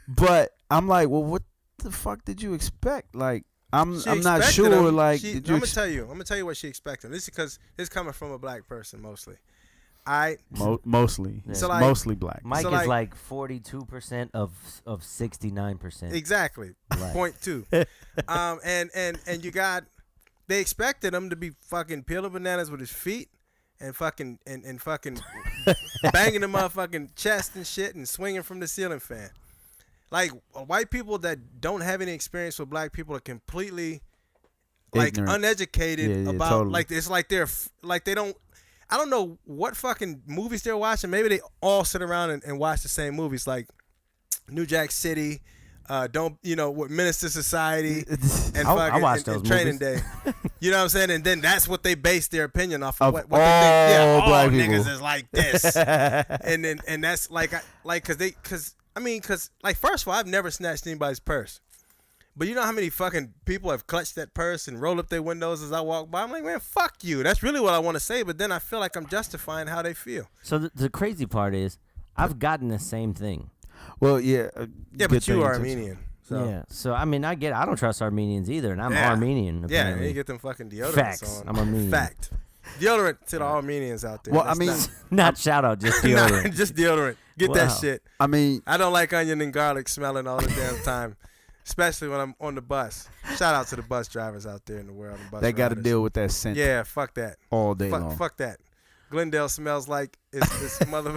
But I'm like, well, what the fuck did you expect? Like, I'm She not expected sure. him. Like, I'm did you? gonna tell you. I'm gonna tell you what she expected. This is because it's coming from a black person mostly. I Mostly, Yeah. it's So, like, mostly black. Mike So, is like- like 42% of 69%. exactly Black. point two. And you got they expected him to be fucking peeling bananas with his feet and fucking and fucking banging the motherfucking chest and shit and swinging from the ceiling fan. Like white people that don't have any experience with black people are completely like Ignorant. uneducated Yeah, about totally. like it's like they're like they don't. I don't know what fucking movies they're watching. Maybe they all sit around and watch the same movies like New Jack City, what Minister Society and I fucking watched and those Training movies. Day. You know what I'm saying? And then that's what they base their opinion off Of of what they think. Yeah, all all black niggas people. is like this. and that's like because first of all, I've never snatched anybody's purse. But you know how many fucking people have clutched that purse and rolled up their windows as I walk by? I'm like, man, fuck you. That's really what I want to say. But then I feel like I'm justifying how they feel. So the crazy part is, I've gotten the same thing. Well, yeah. Yeah, good but you thing are to- Armenian. So. Yeah. So I mean, I don't trust Armenians either, and I'm Yeah. Armenian. Yeah, Apparently. you get them fucking deodorants Facts. on. I'm Armenian. Fact. Deodorant to the Armenians out there. Well, That's I mean, not- Not shout out, just deodorant. Nah, just deodorant. Get that Wow. shit. I mean, I don't like onion and garlic smelling all the damn time, especially when I'm on the bus. Shout out to the bus drivers out there in the world. The bus they got to riders. deal with that scent Yeah, fuck that. all day long. Fuck that. Glendale smells like it's mother.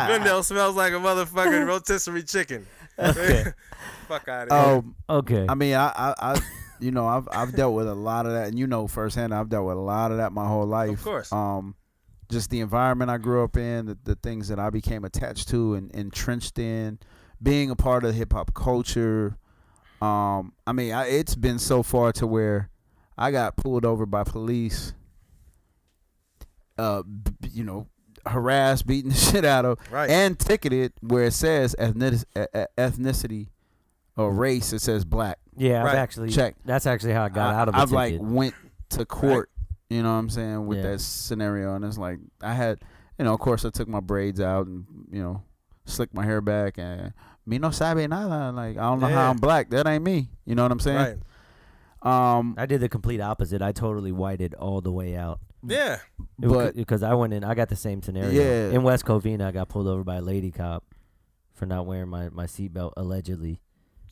Glendale smells like a motherfucking rotisserie chicken. Fuck out of here. Okay. I mean, I've dealt with a lot of that, and firsthand, I've dealt with a lot of that my whole life. Of course. Just the environment I grew up in, the things that I became attached to and entrenched in, being a part of hip hop culture. It's been so far to where I got pulled over by police, harassed, beaten the shit out of, Right. and ticketed where it says ethnicity or race. It says black. yeah, right. I've actually Check. That's actually how I got out of it. I've like went to court. You know what I'm saying, with Yeah. that scenario, and it's like I had, of course, I took my braids out and slicked my hair back, and me no sabe nada. Like I don't know how Yeah. I'm black. That ain't me. You know what I'm saying? Right. I did the complete opposite. I totally whited all the way out. Yeah. But- because I went in, I got the same scenario. Yeah. In West Covina, I got pulled over by a lady cop for not wearing my seatbelt allegedly,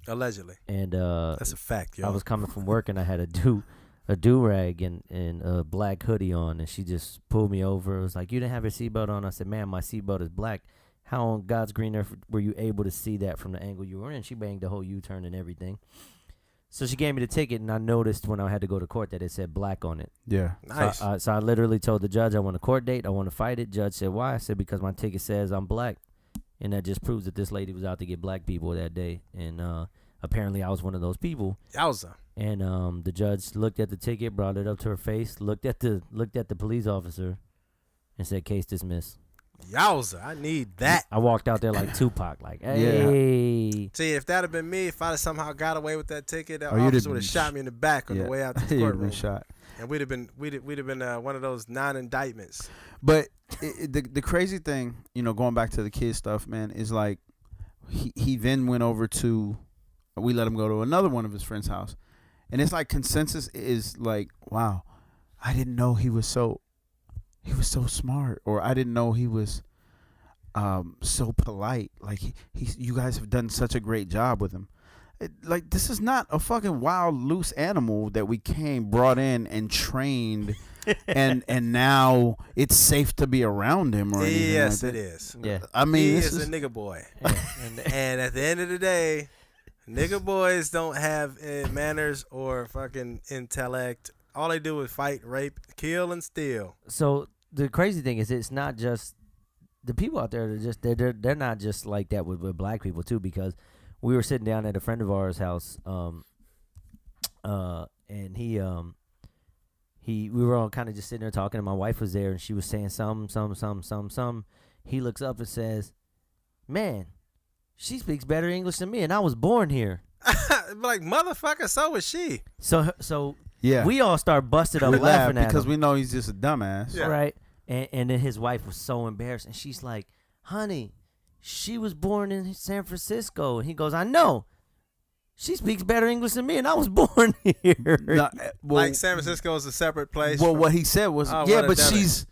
Allegedly. and That's a fact, yo. I was coming from work and I had a do rag and a black hoodie on, and she just pulled me over. It was like, you didn't have your seatbelt on. I said, ma'am, my seatbelt is black. How on God's green earth were you able to see that from the angle you were in? She banged the whole U-turn and everything. So she gave me the ticket, and I noticed when I had to go to court that it said black on it. Yeah. Nice. So I literally told the judge I want a court date. I want to fight it. Judge said, why? I said, because my ticket says I'm black. And that just proves that this lady was out to get black people that day. And apparently I was one of those people. Yowza. And the judge looked at the ticket, brought it up to her face, looked at the police officer, and said, case dismissed. Yowza. I need that. I walked out there like Tupac, like, hey. See, if that had been me, if I'd have somehow got away with that ticket, that Oh, you'd have officer would have been shot me in the back on the way out to the You'd have courtroom. been shot. And we'd have been one of those non-indictments. But the crazy thing, going back to the kid stuff, man, is like he then went over to, we let him go to another one of his friend's house, and it's like consensus is like, wow, I didn't know he was so smart, or I didn't know he was so polite. Like you guys have done such a great job with him. Like, this is not a fucking wild, loose animal that we brought in and trained, and now it's safe to be around him or anything. Yes, like it that. is. Yeah. I mean, He this is a nigga boy. And at the end of the day, nigga boys don't have manners or fucking intellect. All they do is fight, rape, kill, and steal. So the crazy thing is, it's not just the people out there. They're not just like that with black people too. Because we were sitting down at a friend of ours' house, and we were all kind of just sitting there talking, and my wife was there, and she was saying some. He looks up and says, "Man, she speaks better English than me, and I was born here." Like, motherfucker, so was she. So Yeah. we all start busted up we laugh laughing at because him. we know he's just a dumbass. Yeah. Right. And then his wife was so embarrassed, and she's like, "Honey, she was born in San Francisco." And he goes, "I know. She speaks better English than me, and I was born here." No, well, Like, San Francisco is a separate place. well, from- what he said was, Oh, yeah, what a but dummy. she's,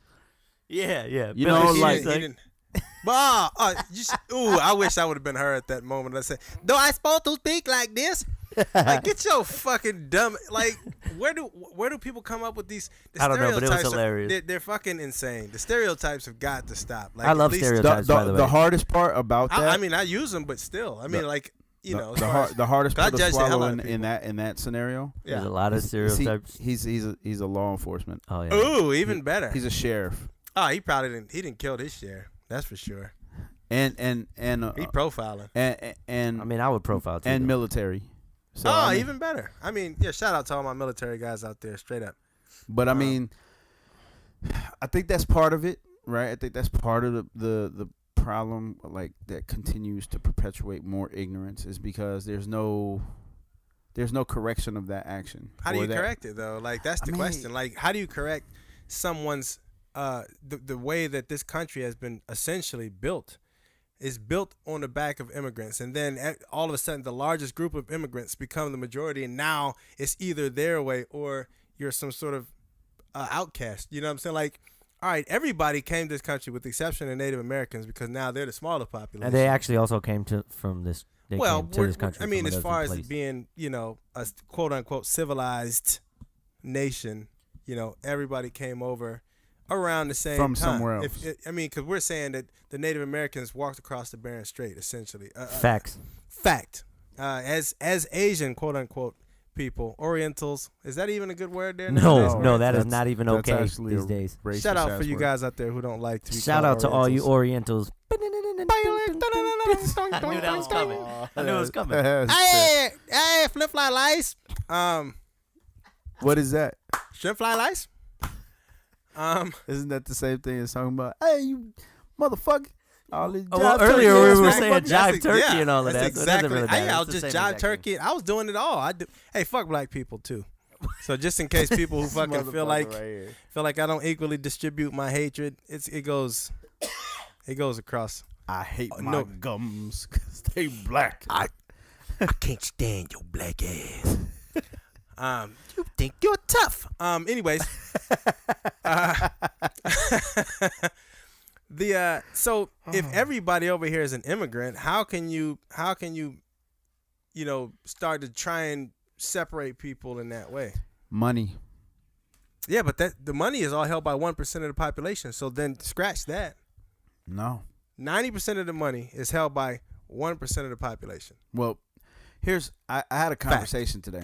Yeah. You But know, she's like- He didn't. But I wish I would have been her at that moment. I said, "Do I supposed to speak like this?" Like, get your fucking dumb. Like, where do people come up with these? The I don't know, but it was stereotypes hilarious. They're fucking insane. The stereotypes have got to stop. Like, I at love least- stereotypes. by the way. the hardest part about that. I mean, I use them, but still, I mean, like, you know, as far as- the hardest I part to judge the hell swallow out of in that scenario. There's yeah. a lot of stereotypes. He's a law enforcement. Oh yeah. Ooh, even better. He's a sheriff, Oh, he probably didn't. He didn't kill his share. That's for sure. and He profiling. and I mean, I would profile too. and though. military. So Oh, I mean, even better. I mean, yeah. Shout out to all my military guys out there. Straight up. but I mean, I think that's part of it, right? I think that's part of the problem, like, that continues to perpetuate more ignorance, is because there's no correction of that action. How do or you that- correct it though? Like, that's the I mean- question. Like, how do you correct someone's the way that this country has been essentially built is built on the back of immigrants, and then all of a sudden the largest group of immigrants become the majority, and now it's either their way or you're some sort of outcast. You know what I'm saying? Like, all right, everybody came to this country with the exception of Native Americans because now they're the smaller population. And they actually also came from this. They well, came to this country. I mean, from as a far as different place. being, you know, a quote unquote civilized nation, you know, everybody came over around the same From time. somewhere else. I mean, because we're saying that the Native Americans walked across the Bering Strait, essentially. Facts. Fact. As Asian quote unquote people, Orientals, is that even a good word there? No, that is That's- not even that's okay actually these a days. racist Shout out ass for you word. guys out there who don't like to be Shout called out to all you Orientals. Orientals. I knew that was coming. I knew it was coming. Hey, flip fly lice. What is that? Shrimp fly lice. Isn't that the same thing as talking about, hey, you motherfucker? All these Well, jive earlier turkey we ass were motherfuckers. saying jive turkey yeah, and all of that's that. So it doesn't exactly. really matter. I It's was the just same jive exact thing. turkey. I was doing it all. I do. Hey, fuck black people too. So just in case people who fucking feel Motherfucker right like here. I don't equally distribute my hatred, it goes across. I hate my no. gums because they black. I can't stand your black ass. You think you're tough. Anyways, so if everybody over here is an immigrant, how can you start to try and separate people in that way? Money. Yeah, but the money is all held by 1% of the population. So then scratch that. No. 90% of the money is held by 1% of the population. Well, I had a conversation today.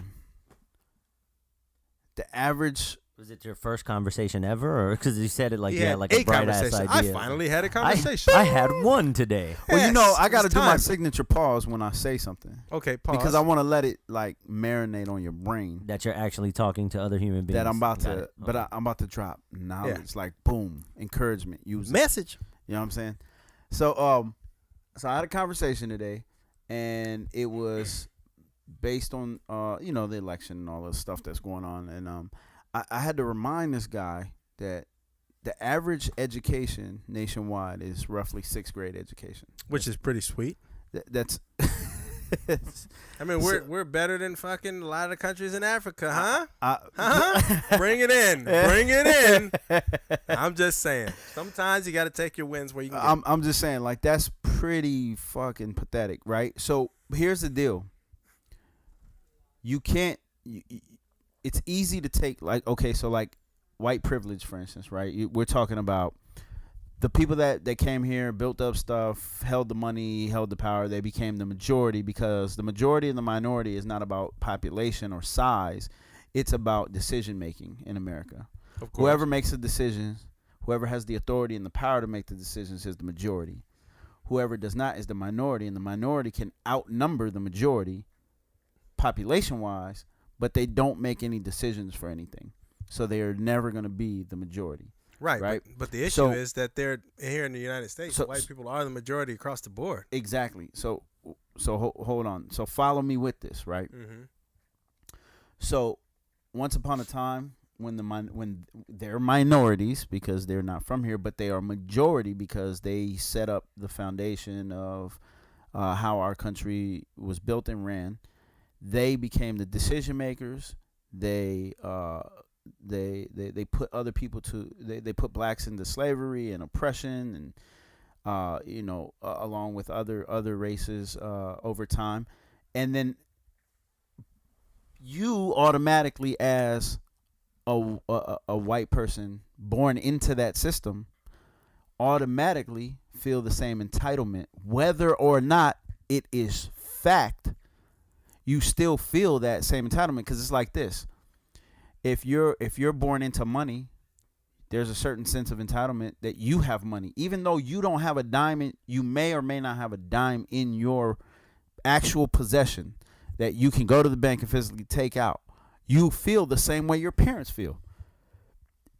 The average. Was it your first conversation ever, or because you said it like Yeah, like a bright ass conversation. idea? I finally had a conversation. I had one today. Well, you know, Yes, I got to it's do my time. signature pause when I say something Okay, pause. because I want to let it like marinate on your brain. That you're actually talking to other human beings. That I'm about Got to, it. but Okay. I'm about to drop knowledge, like boom, encouragement, use it. Message. You know what I'm saying? So so I had a conversation today, and it was based on the election and all the stuff that's going on, and I had to remind this guy that the average education nationwide is roughly 6th grade education. Which is pretty sweet. That's I mean, we're better than fucking a lot of the countries in Africa, huh? Bring it in. Bring it in. I'm just saying. Sometimes you got to take your wins where you can get. I'm just saying, like, that's pretty fucking pathetic, right? So here's the deal. You can't. It's easy to take, like, okay, so like white privilege, for instance, right? We're talking about the people that came here, built up stuff, held the money, held the power. They became the majority because the majority and the minority is not about population or size. It's about decision making in America. Of course. Whoever makes the decisions, whoever has the authority and the power to make the decisions is the majority. Whoever does not is the minority, and the minority can outnumber the majority population-wise, but they don't make any decisions for anything. So they are never going to be the majority. Right. But the issue is that they're here in the United States. White people are the majority across the board. Exactly. So hold on. So follow me with this, right? Mm-hmm. So once upon a time, when they're minorities because they're not from here, but they are majority because they set up the foundation of how our country was built and ran. They became the decision makers. They put other people they put blacks into slavery and oppression and along with other races over time, and then you automatically as a white person born into that system automatically feel the same entitlement, whether or not it is fact. You still feel that same entitlement because it's like this. If you're born into money, there's a certain sense of entitlement that you have money. Even though you don't have a dime, you may or may not have a dime in your actual possession that you can go to the bank and physically take out. You feel the same way your parents feel.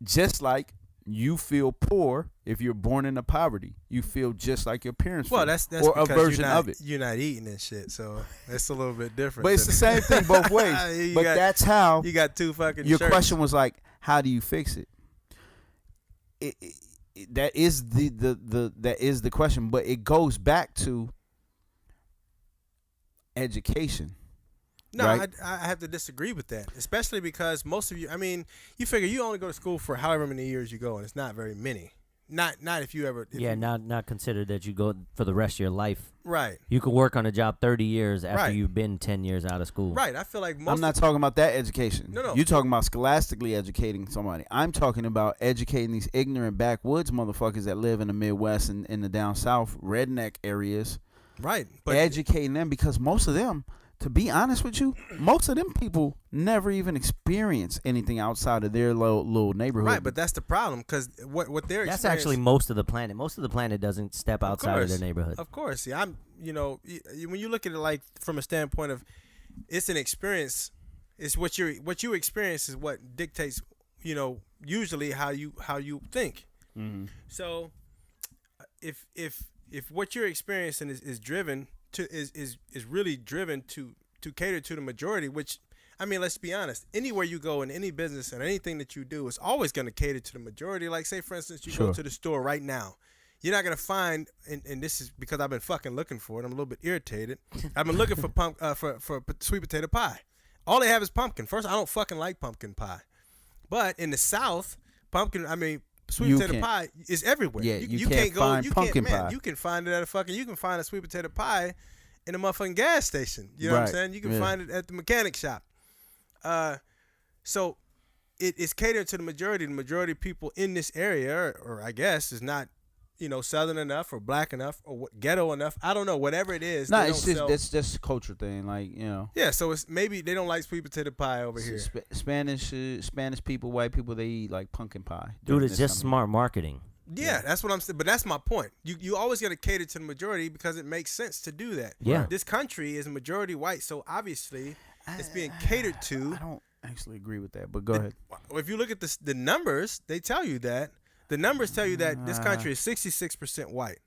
Just like you feel poor if you're born into poverty. You feel just like your parents feel. Well, that's or a version of it. You're not eating and shit, so it's a little bit different. But it's the same thing both ways. That's how you got two fucking your shirts. question was like, how do you fix it? That is the question, but it goes back to education. No, right? I have to disagree with that, especially because most of you, I mean, you figure you only go to school for however many years you go, and it's not very many. Not if you ever. Not considered that you go for the rest of your life. Right. You can work on a job 30 years after you've been 10 years out of school. Right. I feel like I'm not talking about that education. No. You're talking about scholastically educating somebody. I'm talking about educating these ignorant backwoods motherfuckers that live in the Midwest and in the down south, redneck areas. Right. But educating them because most of them, to be honest with you, most of them people never even experience anything outside of their little neighborhood. Right, but that's the problem because what they're that's actually most of the planet. Most of the planet doesn't step outside of their neighborhood. Of course, yeah. When you look at it like from a standpoint of, it's an experience. It's what you experience is what dictates, usually how you think. Mm-hmm. So, if what you're experiencing is driven to is really driven to cater to the majority, which, I mean, let's be honest, anywhere you go in any business and anything that you do is always going to cater to the majority. Like, say for instance, you go to the store right now, you're not going to find, and this is because I've been fucking looking for it, I'm a little bit irritated, I've been looking for sweet potato pie. All they have is pumpkin. First, I don't fucking like pumpkin pie, but in the South, sweet potato pie is everywhere. Yeah, you can't find pumpkin pie. You can find it at you can find a sweet potato pie in a motherfucking gas station. You know what I'm saying? You can find it at the mechanic shop. So it's catered to the majority. The majority of people in this area, or I guess, is not, Southern enough or black enough or ghetto enough. I don't know. Whatever it is. No, it's just a culture thing. Like, Yeah, so it's maybe they don't like sweet potato pie over here. Spanish people, white people, they eat like pumpkin pie. Dude, it's just smart marketing. Yeah, that's what I'm saying. But that's my point. You always got to cater to the majority because it makes sense to do that. Yeah. This country is majority white, so obviously it's being catered to. I don't actually agree with that, but go ahead. If you look at the numbers, they tell you that. The numbers tell you that this country is 66% white.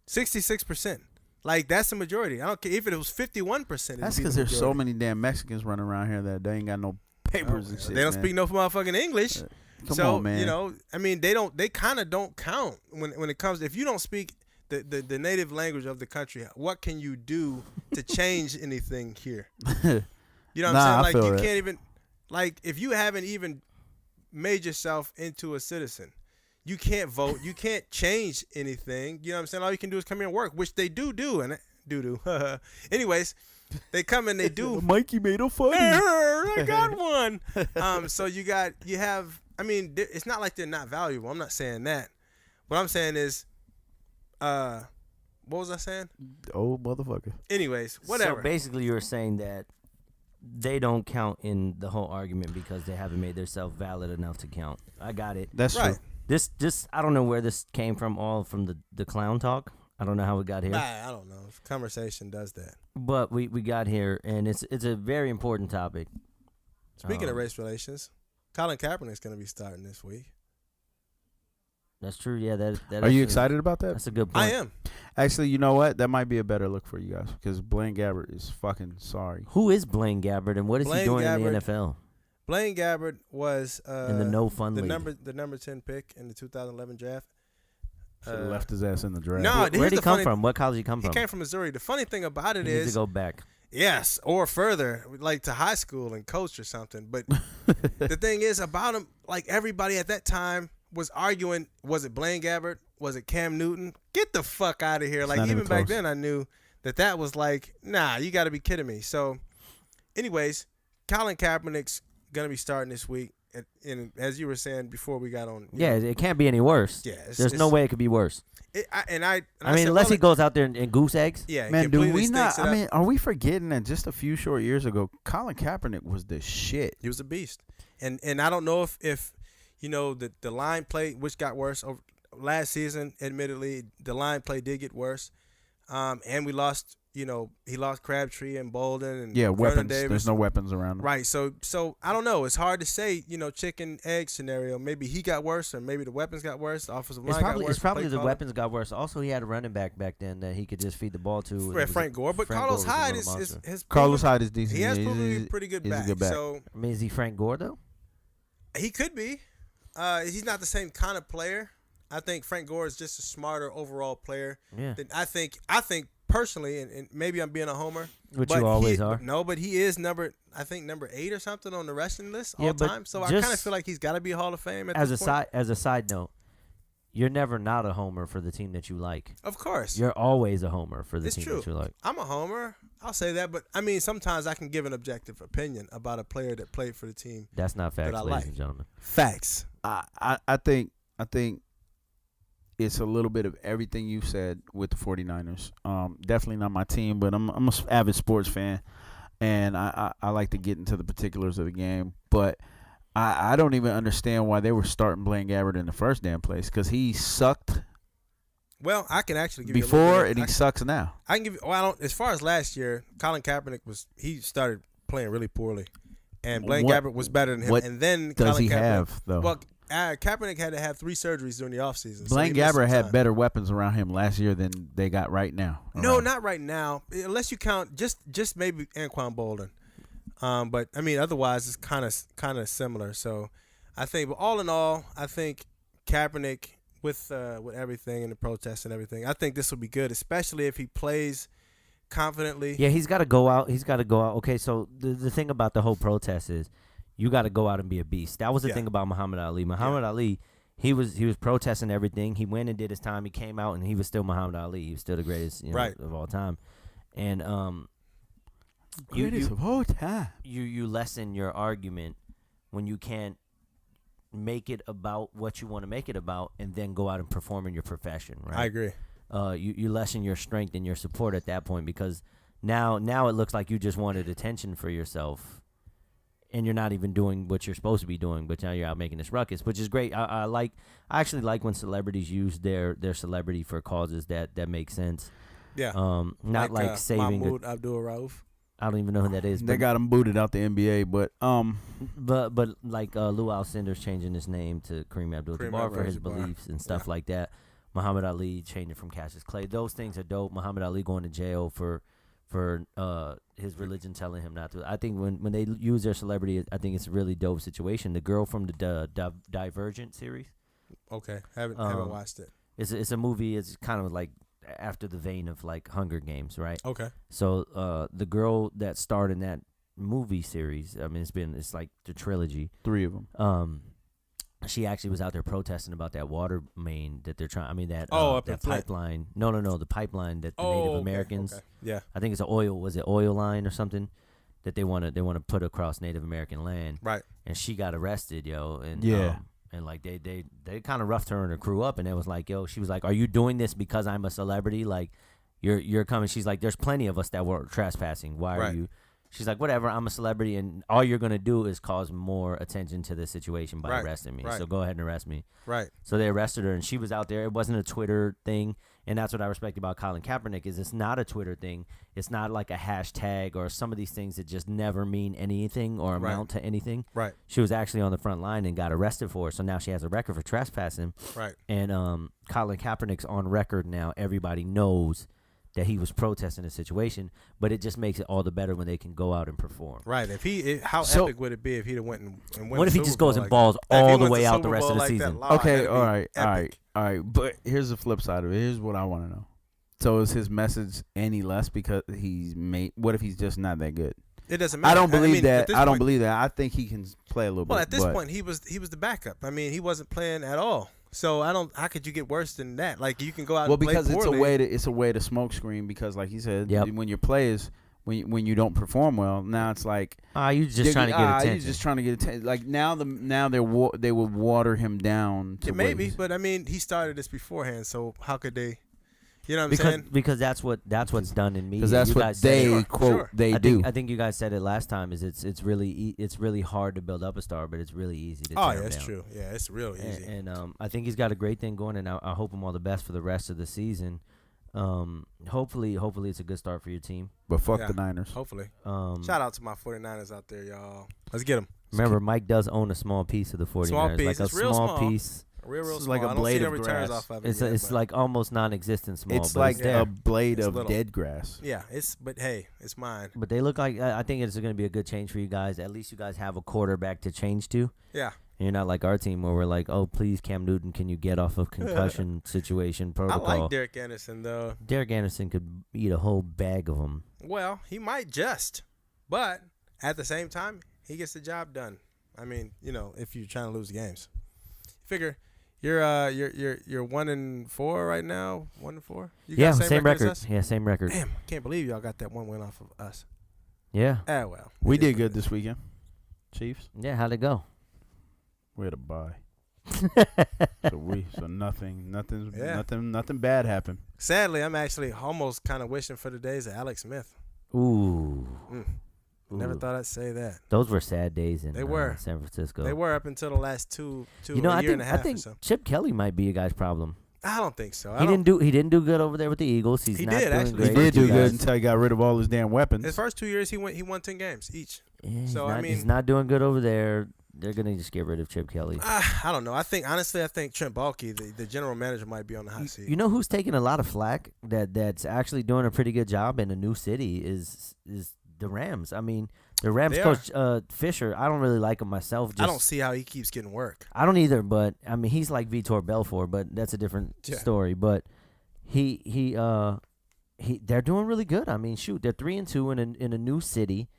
66%. Like, that's the majority. I don't care if it was 51%. That's because there's so many damn Mexicans running around here that they ain't got no papers and shit. They don't speak no motherfucking English. Come on, man. They kind of don't count when it comes. If you don't speak the native language of the country. What can you do to change anything here? You know what I'm saying? Like you can't even, like if you haven't even made yourself into a citizen, you can't vote. You can't change anything. You know what I'm saying? All you can do is come here and work, which they do, and do. Anyways, they come and they do. Mikey made a funny. I got one. So you have. I mean, it's not like they're not valuable. I'm not saying that. What I'm saying is, what was I saying? Old motherfucker. Anyways, whatever. So basically, you were saying that they don't count in the whole argument because they haven't made themselves valid enough to count. I got it. That's right. true. This I don't know where this came from. All from the clown talk. I don't know how we got here. I don't know. Conversation does that. But we got here, and it's a very important topic. Speaking of race relations, Colin Kaepernick's going to be starting this week. That's true. Yeah, that Are you excited about that? That's a good point. I am. Actually, you know what? That might be a better look for you guys because Blaine Gabbert is fucking sorry. Who is Blaine Gabbert, and what is he doing in the NFL? Blaine Gabbert was in the no fun league. The number 10 pick in the 2011 draft. Should have left his ass in the draft. No, Where'd he come from? What college did he come from? He came from Missouri. The funny thing about it he needs to go back. Yes, or further, like to high school and coach or something. But the thing is about him, like everybody at that time was arguing, was it Blaine Gabbert? Was it Cam Newton? Get the fuck out of here. Like even back then I knew that was like, nah, you got to be kidding me. So anyways, Colin Kaepernick's going to be starting this week. And as you were saying before we got on. Yeah, it can't be any worse. Yeah, there's no way it could be worse. I mean, unless he goes out there and goose eggs. Yeah, man, do we not? I mean, are we forgetting that just a few short years ago, Colin Kaepernick was the shit. He was a beast, and I don't know if you know the line play, which got worse over last season. Admittedly, the line play did get worse, and we lost. You know, he lost Crabtree and Bolden and weapons. Davis. There's no weapons around him. Right. So I don't know. It's hard to say. You know, chicken egg scenario. Maybe he got worse, or maybe the weapons got worse. The offensive line got worse. It's probably the weapons got worse. Also, he had a running back then that he could just feed the ball to. Frank Gore, but Carlos Hyde has Carlos Hyde is decent. He has proven to be a pretty good back. So I mean, is he Frank Gore though? He could be. He's not the same kind of player. I think Frank Gore is just a smarter overall player. Yeah. I think personally, and maybe I'm being a homer. Which you always are. No, but he is number 8 or something on the rushing list all but time. So I kind of feel like he's got to be Hall of Fame at this point. As a side note, you're never not a homer for the team that you like. Of course. You're always a homer for the team true. that you like. I'm a homer. I'll say that. But, I mean, sometimes I can give an objective opinion about a player that played for the team. That's not facts, that I ladies like. and gentlemen. Facts. I think it's a little bit of everything you said with the 49ers. Definitely not my team, but I'm an avid sports fan, and I like to get into the particulars of the game. But I don't even understand why they were starting Blaine Gabbert in the first damn place because he sucked. Well, I can actually give before, and he sucks now. I can give you. Well, I don't. As far as last year, Colin Kaepernick he started playing really poorly, and Blaine Gabbert was better than him. And then does Colin he Kaepernick, have though? Well, Kaepernick had to have 3 surgeries during the offseason. Blaine Gabbert had better weapons around him last year than they got right now. No, not right now. Unless you count just maybe Anquan Bolden. But I mean, otherwise it's kind of similar. So I think, but all in all, I think Kaepernick with everything and the protests and everything, I think this will be good, especially if he plays confidently. Yeah, he's got to go out. Okay, so the thing about the whole protest is you got to go out and be a beast. That was the thing about Muhammad Ali. Muhammad Ali, he was protesting everything. He went and did his time. He came out and he was still Muhammad Ali. He was still the greatest of all time. And greatest of all time. You lessen your argument when you can't make it about what you want to make it about and then go out and perform in your profession, right? I agree. You lessen your strength and your support at that point because now it looks like you just wanted attention for yourself and you're not even doing what you're supposed to be doing, but now you're out making this ruckus, which is great. I actually like when celebrities use their celebrity for causes that make sense. Yeah. Not like saving Mahmoud Abdul-Rauf. I don't even know who that is. They got him booted out the NBA, but like Lou Alcindor's changing his name to Kareem Abdul-Jabbar for his beliefs and stuff like that. Muhammad Ali changing from Cassius Clay. Those things are dope. Muhammad Ali going to jail for his religion telling him not to. I think when they use their celebrity, I think it's a really dope situation. The girl from the Divergent series. Okay, haven't watched it. It's a movie. It's kind of like after the vein of like Hunger Games, right? Okay. So the girl that starred in that movie series, I mean, it's like the trilogy. 3 of them. She actually was out there protesting about that water main that they're trying. I mean that Up in that Flint. pipeline. No, the pipeline that the Oh, Native okay, Americans. okay. Yeah. I think it's an oil. Was it oil line or something that they want to put across Native American land? Right. And she got arrested, yo. And Yeah. and like they kind of roughed her and her crew up, and it was like, yo, she was like, "Are you doing this because I'm a celebrity? Like, you're coming?" She's like, "There's plenty of us that were trespassing. Why are Right. you?" She's like, "Whatever. I'm a celebrity, and all you're gonna do is cause more attention to the situation by Right, arresting me. right. So go ahead and arrest me." Right. So they arrested her, and she was out there. It wasn't a Twitter thing, and that's what I respect about Colin Kaepernick is it's not a Twitter thing. It's not like a hashtag or some of these things that just never mean anything or Right. amount to anything. Right. She was actually on the front line and got arrested for it, so now she has a record for trespassing. Right. And Colin Kaepernick's on record now. Everybody knows that he was protesting the situation, but it just makes it all the better when they can go out and perform. Right. How So- epic would it be if he'd have went and won What the if he Super just goes Bowl and like balls that? If he all the wins way out the Super rest of Bowl the like that season? live, Okay, that'd be all epic. right. But here's the flip side of it. Here's what I want to know. So is his message any less because he's made? What if he's just not that good? It doesn't matter. I don't believe mean, that. at this I don't point- believe that. I think he can play a little Well, bit. at this but point, he was the backup. I mean, he wasn't playing at all. So I don't. How could you get worse than that? Like you can go out. well, and play because poorly. it's a way to smoke screen. Because like he said, Yep. when your players when you don't perform well, now it's like You just trying to get attention. You're just trying to get attention. Like now they would water him down. To Yeah, what maybe, he's- but I mean, he started this beforehand. So how could they? You know what I'm saying? because that's what's done in media. because that's You what guys said they it. Sure, quote sure. they I do. think you guys said it last time. Is it's really hard to build up a star, but it's really easy to. Oh tear yeah, him it's down. true. Yeah, it's real easy. And I think he's got a great thing going, and I hope him all the best for the rest of the season. Hopefully it's a good start for your team. But fuck Yeah. the Niners. Hopefully. Um, Shout out to my 49ers out there, y'all. Let's get them. remember, Mike does own a small piece of the 49ers. Small piece. Like a It's real small. piece. Real This is small. like a I don't blade see no of returns grass. off of it. It's yet, it's but- like almost non-existent small. It's but like it's there. a blade It's of little. dead grass. yeah. But hey, it's mine. But they look like I think it's going to be a good change for you guys. At least you guys have a quarterback to change to. Yeah. And you're not like our team where we're like, oh, please, Cam Newton, can you get off of concussion situation I protocol? like Derek Anderson though. Derek Anderson could eat a whole bag of them. Well, he might just, but at the same time, he gets the job done. I mean, if you're trying to lose the games, figure you're 1-4 right now. 1-4. You got Yeah, the same record. as us? Yeah, same record. Damn, can't believe y'all got that one win off of us. Yeah. Well, We it is did what good it this weekend. Chiefs. Yeah, how'd it go? We had a bye. so nothing Yeah. nothing bad happened. is. Sadly, I'm actually almost kind of wishing for the days of Alex Smith. Ooh. Never Ooh. thought I'd say that. Those were sad days in They were. San Francisco. They were up until the last two You know, a I year think and a half I think or so. Chip Kelly might be a guy's problem. I don't think so. He didn't do good over there with the Eagles. He's He not did, doing actually. great He Great did with do you good guys. until he got rid of all his damn weapons. His first 2 years, he won 10 games each. Yeah, he's So, I not, mean- he's not doing good over there. They're gonna just get rid of Chip Kelly. I don't know. I think Trent Baalke, the general manager, might be on the hot seat. You know who's taking a lot of flack that's actually doing a pretty good job in a new city is the Rams. I mean, the Rams They coach Fisher. I don't really like him myself. I don't see how he keeps getting work. I don't either, but I mean he's like Vitor Belfort, but that's a different Yeah. story. But they're doing really good. I mean, shoot, they're 3-2 in a new city.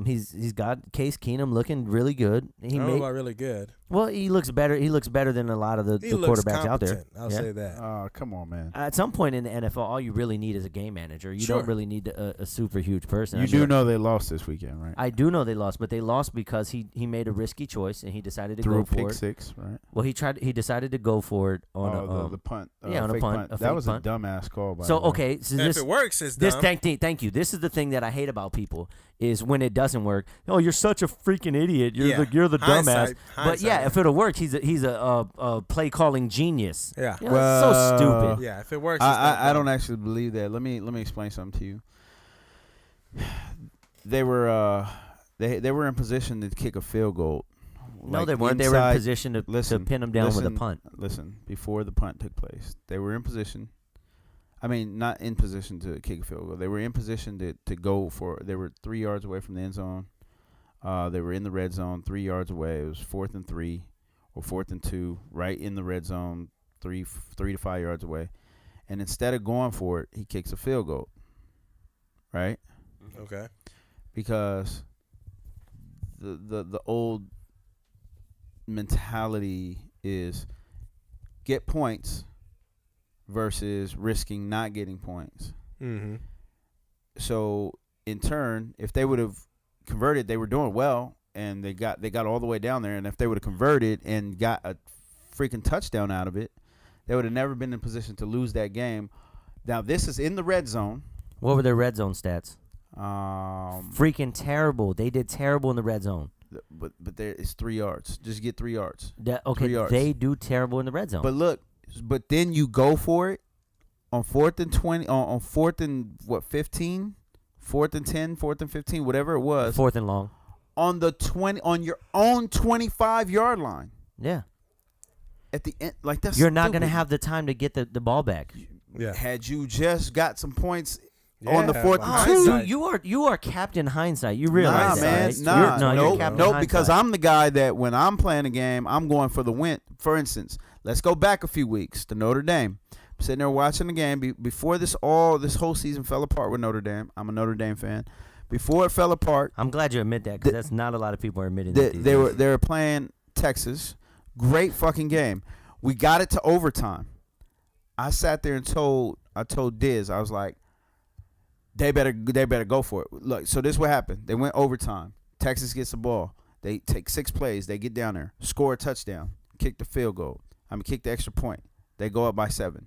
He's got Case Keenum looking really good. I don't know about really good. Well, he looks better. He looks better than a lot of the He looks quarterbacks out there. competent. I'll Yeah. say that. Oh, come on, man. At some point in the NFL, all you really need is a game manager. You Sure. don't really need a super huge person. You I do mean, know they lost this weekend, right? I do know they lost, but they lost because he made a risky choice and he decided to Threw go a for pick it. 6, right? Well, he decided to go for it on the punt. yeah, on a fake punt, a That fake was punt. a dumbass call. By So the way. okay, so And this if it works, it's this dumb. thank you. This is the thing that I hate about people is when it doesn't work. Oh, you're such a freaking idiot. You're the dumbass. But yeah, if it'll work, he's a play calling genius. Yeah. You know, it's so stupid. Yeah, if it works, it's not I dumb. don't actually believe that. Let me explain something to you. They were they were in position to kick a field goal. No, like they weren't. They were in inside- position to listen, pin him down with a listen, punt. Listen, before the punt took place, they were in position. I mean, not in position to kick a field goal. They were in position to go for. They were 3 yards away from the end zone. They were in the red zone, 3 yards away. It was 4th and 3 or 4th and 2, right in the red zone, 3 to 5 yards away. and instead of going for it, he kicks a field goal. Right? Okay. Because the old mentality is get points versus risking not getting points. Mm-hmm. So in turn, if they would have converted, they were doing well, and they got all the way down there. And if they would have converted and got a freaking touchdown out of it, they would have never been in position to lose that game. Now this is in the red zone. What were their red zone stats? Freaking terrible. They did terrible in the red zone. But there is 3 yards. Just get 3 yards. Okay, 3 yards. they do terrible in the red zone. But look, then you go for it on 4th and 20, on 4th and 15, 4th and 10, 4th and 15, whatever it was. 4th and long. On your own 25-yard line. Yeah. At the end, like that's You're not stupid. going to have the time to get the ball back. Yeah. Had you just got some points on the Yeah, 4th but and hindsight. 2. You are Captain Hindsight. You realize Nah, that, man. right? Nah, you're nope, Captain nope. Because Hindsight. I'm the guy that when I'm playing a game, I'm going for the win. For instance, let's go back a few weeks to Notre Dame. I'm sitting there watching the game before this whole season fell apart with Notre Dame. I'm a Notre Dame fan. Before it fell apart, I'm glad you admit that because that's not a lot of people are admitting they, that these they were days. they were playing Texas. Great fucking game. We got it to overtime. I sat there and I told Diz, I was like, they better go for it. Look, so this is what happened. They went overtime. Texas gets the ball. They take 6 plays. They get down there, score a touchdown, kick the field goal. Kick the extra point. They go up by 7.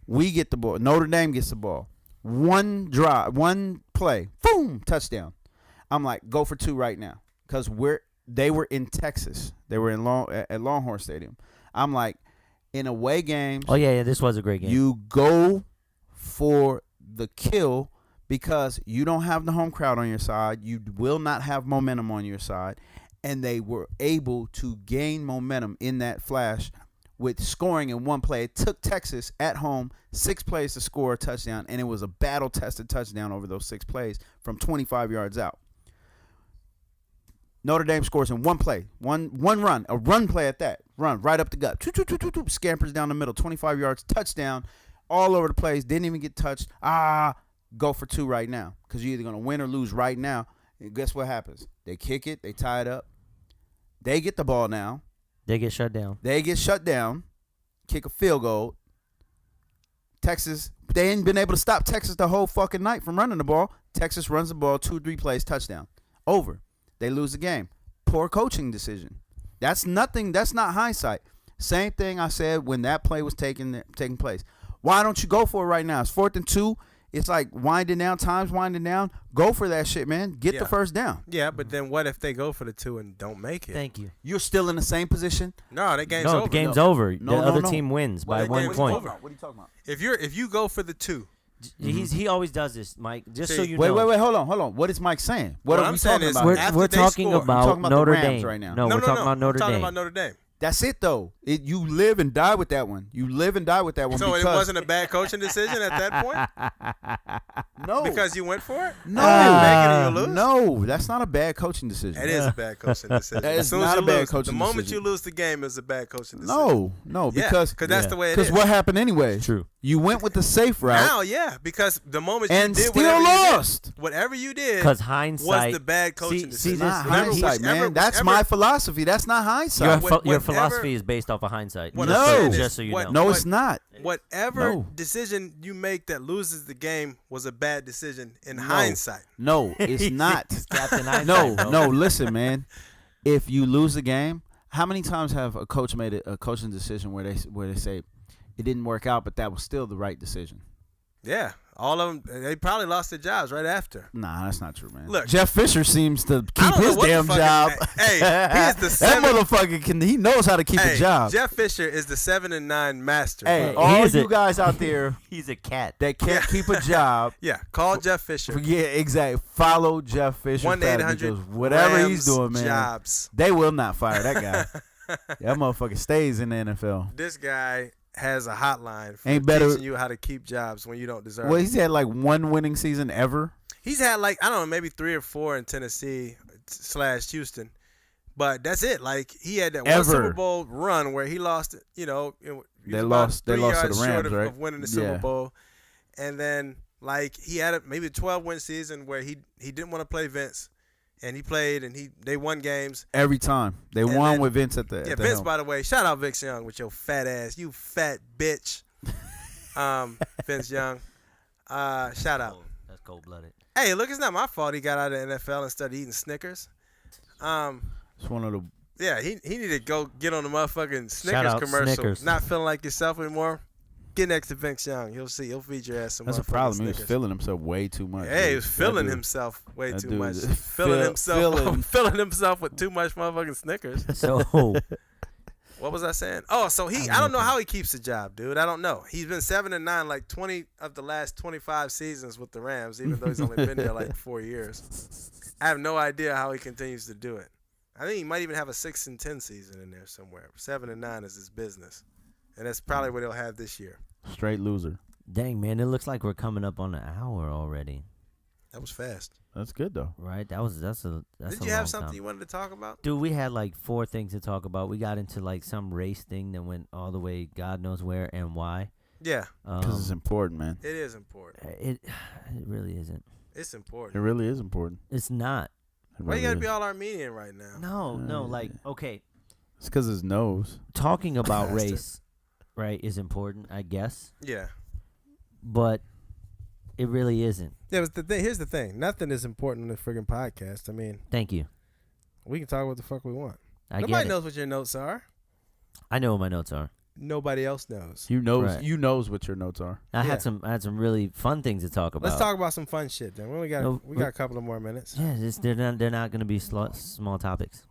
We get the ball. Notre Dame gets the ball. One drive, one play, boom, touchdown. I'm like, go for 2 right now, because they were in Texas. They were at Longhorn Stadium. I'm like, in away games. Oh yeah, this was a great game. You go for the kill because you don't have the home crowd on your side. You will not have momentum on your side. And they were able to gain momentum in that flash with scoring in one play. It took Texas at home 6 plays to score a touchdown, and it was a battle-tested touchdown over those 6 plays from 25 yards out. Notre Dame scores in one play, one run, a run play at that. Run right up the gut. Scampers down the middle, 25 yards, touchdown, all over the place. Didn't even get touched. Go for 2 right now because you're either going to win or lose right now. And guess what happens? They kick it. They tie it up. They get the ball now. They get shut down. They get shut down, kick a field goal. Texas, they ain't been able to stop Texas the whole fucking night from running the ball. Texas runs the ball, 2-3 plays, touchdown. Over. They lose the game. Poor coaching decision. That's nothing. That's not hindsight. Same thing I said when that play was taking place. Why don't you go for it right now? It's 4th and 2. It's like winding down. Time's winding down. Go for that shit, man. Get the first down. Yeah, but then what if they go for the 2 and don't make it? Thank you. You're still in the same position. No, the game's No, over. the game's over. No, the no, other no. team wins by Well, 1 game's point. over. What are you talking about? If you go for the 2, He always does this, Mike. Just so See, you Wait, know. wait. Hold on. What is Mike saying? What What are I'm we saying talking is about? after We're they talking score- about, You're talking about the Notre Rams Dame right now. No, we're talking about Notre I'm talking Dame. about Notre Dame. That's it, though. You live and die with that one. You live and die with that one. So because it wasn't a bad coaching decision at that point no, because you went for it. no, You make it or you lose? no. That's not a bad coaching decision. It is a bad coaching decision. That As is soon as not you a bad lose, coaching the moment decision. you lose the game is a bad coaching decision. No, Yeah, because that's the way it is. because what happened anyway? True. You went with the safe route Now, yeah, because the moment and you did still lost. whatever you did Because hindsight was the bad coaching see decision. Not this- hindsight, he's- man. That's my philosophy. That's not hindsight. Your Whatever- philosophy is based off of hindsight. What I'm Just so- saying is just so you what- know. No, it's not. Whatever No. decision you make that loses the game was a bad decision in hindsight. No, it's not. Captain Hindsight, No, bro. no. Listen, man. If you lose the game, how many times have a coach made a coaching decision where they say it didn't work out, but that was still the right decision? Yeah, all of them. They probably lost their jobs right after. Nah, that's not true, man. Look, Jeff Fisher seems to I keep don't know his what the damn fuck job. Hey, he is the that seventh- motherfucker he knows how to keep a job. Jeff Fisher is the 7-9 master. Hey, bro. all is you a- guys out there He's a cat. that can't keep a job, Yeah, call Jeff Fisher. yeah, exactly. Follow Jeff Fisher. 1-800 whatever Rams he's doing, man. Jobs. They will not fire that guy. That motherfucker stays in the NFL. This guy has a hotline for Ain't better- teaching you how to keep jobs when you don't deserve Well, them. he's had like one winning season ever. He's had like, I don't know, maybe 3 or 4 in Tennessee / Houston. But that's it. Like, he had that one Ever. Super Bowl run where he lost, he They was lost. about They 3 lost to yards the short Rams, of, right? of winning the Super Yeah. Bowl. And then like he had maybe a 12-win season where he didn't want to play Vince, and he played and they won games. Every time they And won then- with Vince at the Yeah, at the Vince. helm. By the way, shout out Vince Young with your fat ass, you fat bitch. Vince Young, shout out. That's cold blooded. Hey, look, it's not my fault he got out of the NFL and started eating Snickers. It's one of the. Yeah, he needed to go get on the motherfucking Snickers Shout out commercial. Snickers. Not feeling like yourself anymore. Get next to Vince Young. You'll see. He'll feed your ass some That's a motherfucking problem. He was Snickers. feeling himself way too much. Hey, he dude. was That feeling dude- himself way that too dude much. is Filling himself, feeling. filling himself with too much motherfucking Snickers. So What was I saying? Oh, so I don't know how he keeps the job, dude. I don't know. He's been 7-9 like 20 of the last 25 seasons with the Rams, even though he's only been there like 4 years. I have no idea how he continues to do it. I think he might even have a 6-10 season in there somewhere. 7-9 is his business, and that's probably what he'll have this year. Straight loser. dang man, it looks like we're coming up on an hour already. That was fast. That's good though. Right? That's a Did a you have long something time. you wanted to talk about? Dude, we had like 4 things to talk about. We got into like some race thing that went all the way God knows where and why. Yeah, Because it's important, man. it is important. It really isn't. It's It important. really is important. It's not. It Why you really gotta be is. all Armenian right now? No, like okay, It's because his nose. talking about Bastard. race, right, is important, I guess, Yeah. but it really isn't. Yeah, but here's the thing. Nothing is important in this friggin' podcast. I mean, Thank you. we can talk what the fuck we want. I Nobody get it. knows what your notes are. I know what my notes are. Nobody else knows. You knows. Right. You knows what your notes are. I Yeah. had some really fun things to talk about. Let's talk about some fun shit then. We only got No, we got a couple of more minutes. Yeah, they're not going to be small topics.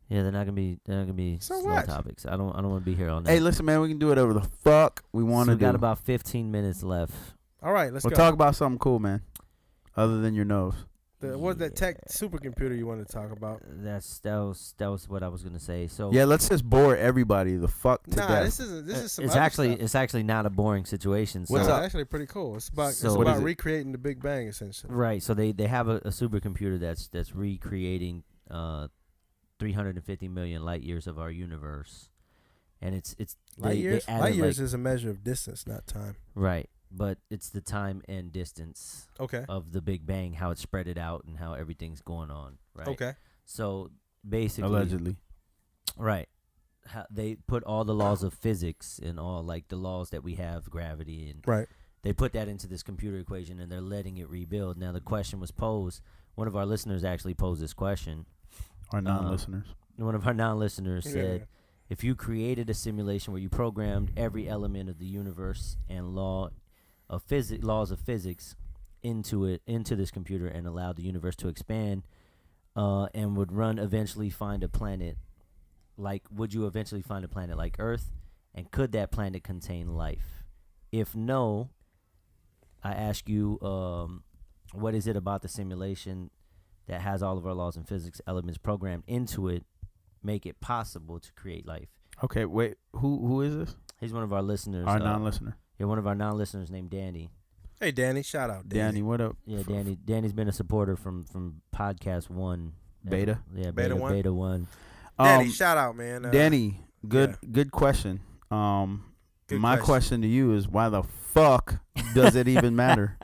Yeah, they're not gonna be So small what? topics. I don't want to be here all night. Hey, listen, man. We can do whatever the fuck we want So to we do. got about 15 minutes left. All right, let's We'll go. talk about something cool, man. Other than your nose. What's that tech supercomputer you wanted to talk about? That was what I was gonna say. So Yeah, let's just bore everybody the fuck to Nah, death. this is some it's other actually stuff. it's actually not a boring situation. So What's No, up? actually pretty cool. It's about So- What is it? recreating the Big Bang essentially. right, so they have a supercomputer that's recreating 350 million light years of our universe, and it's Light years. added, Light years like- is a measure of distance, not time. right, but it's the time and distance Okay. of the Big Bang, how it spread it out and how everything's going on. Right. Okay. So basically, Allegedly. right. They put all the laws of physics and all like the laws that we have, gravity, and Right. they put that into this computer equation and they're letting it rebuild. Now the question was posed. One of our listeners actually posed this question. Our non-listeners. One of our non-listeners Yeah. said, if you created a simulation where you programmed every element of the universe and laws of physics into this computer and allowed the universe to expand, and would eventually find a planet, would you eventually find a planet like Earth, and could that planet contain life? If no, I ask you, what is it about the simulation that has all of our laws and physics elements programmed into it, make it possible to create life? Okay, wait. Who is this? He's one of our listeners. Our non-listener. Yeah, one of our non-listeners named Danny. Hey, Danny. Shout out, Danny, what up? Yeah, Danny's been a supporter from podcast 1. Beta? Yeah, Beta one? Beta 1. Danny, shout out, man. Danny, good question. Good My question to you is, why the fuck does it even matter?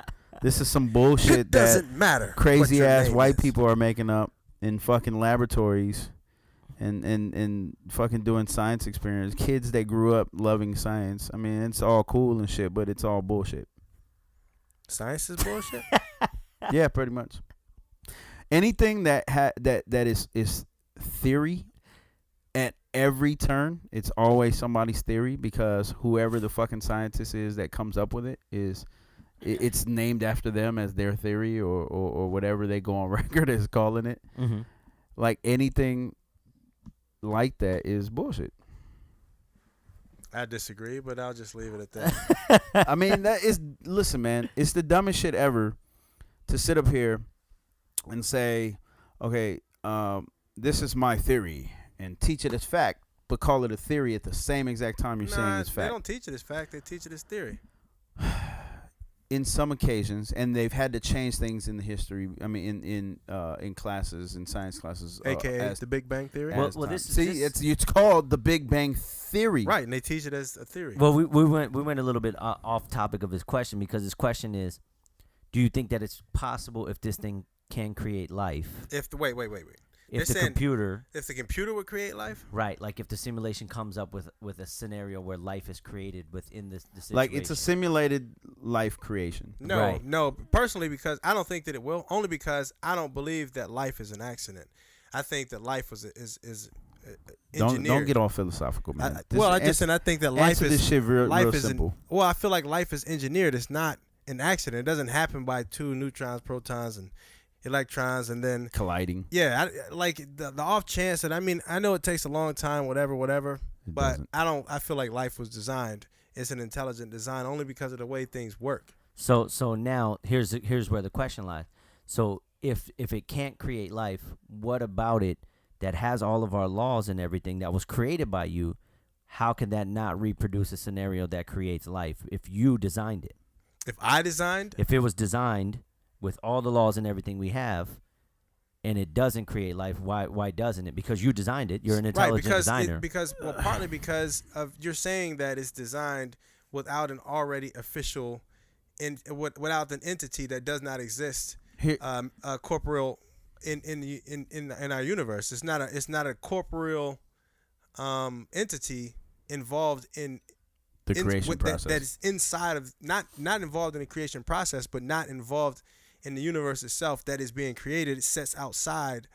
This is some bullshit It that doesn't matter. what crazy your ass name white is. people are making up in fucking laboratories and fucking doing science experiments. Kids that grew up loving science. I mean, it's all cool and shit, but it's all bullshit. Science is bullshit. Yeah, pretty much. Anything that is theory at every turn, it's always somebody's theory, because whoever the fucking scientist is that comes up with it it's named after them as their theory or whatever they go on record as calling it. Mm-hmm. Like anything like that is bullshit. I disagree, but I'll just leave it at that. I mean, listen, man, it's the dumbest shit ever to sit up here and say, okay, this is my theory, and teach it as fact, but call it a theory at the same exact time you're saying it's They fact. don't teach it as fact. They teach it as theory. in some occasions, and they've had to change things in the history. I mean, in classes, in science classes, AKA the Big Bang Theory. Well, it's called the Big Bang Theory. Right, and they teach it as a theory. Well, we went a little bit off topic of his question, because his question is, do you think that it's possible if this thing can create life? Wait. If They're the saying computer, if the computer would create life, right? Like if the simulation comes up with a scenario where life is created within the situation. Like it's a simulated life creation. no, Right. no. Personally, because I don't think that it will. Only because I don't believe that life is an accident. I think that life is engineered. Don't get all philosophical, man. I think that life answer is this shit real simple. simple. I feel like life is engineered. It's not an accident. It doesn't happen by two neutrons, protons, and electrons, and then Colliding. yeah, like the off chance that I know it takes a long time, whatever, It but doesn't. I feel like life was designed. It's an intelligent design only because of the way things work. So now here's where the question lies. So if it can't create life, what about it that has all of our laws and everything that was created by you? How can that not reproduce a scenario that creates life if you designed it? If I designed, If it was designed with all the laws and everything we have, and it doesn't create life, why doesn't it? Because you designed it. You're an intelligent designer. Partly because of you're saying that it's designed without an already official, without an entity that does not exist, Here- corporeal in our universe. It's not a corporeal entity involved in The creation process. that is inside of not involved in the creation process, but not involved in the universe itself that is being created. It sits outside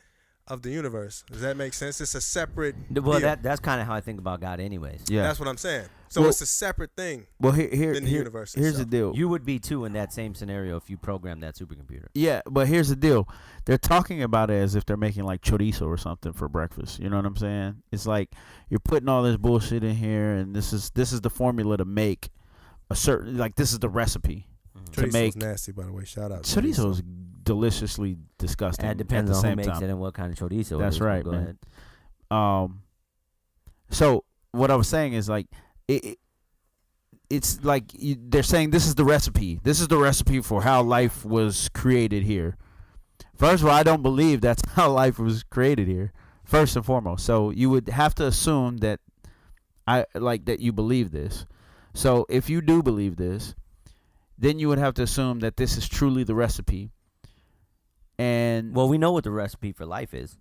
of the universe. Does that make sense? It's a separate Well, deal. that's kind of how I think about God anyways. yeah. That's what I'm saying. So Well- it's a separate thing Well, than the universe here's the itself. deal. You would be too in that same scenario if you programmed that supercomputer. Yeah, but here's the deal. They're talking about it as if they're making like chorizo or something for breakfast. You know what I'm saying? It's like you're putting all this bullshit in here, and this is the formula to make a certain, like, this is the recipe to Chorizo's make. nasty, by the way. Shout out. Chorizo is deliciously disgusting. And it depends at the on who same makes time. it and what kind of chorizo. That's it is, but right, go man. ahead. So what I was saying is like it's like they're saying this is the recipe. This is the recipe for how life was created here. First of all, I don't believe that's how life was created here. First and foremost, so you would have to assume that that you believe this. So if you do believe this, then you would have to assume that this is truly the recipe. And Well, we know what the recipe for life is.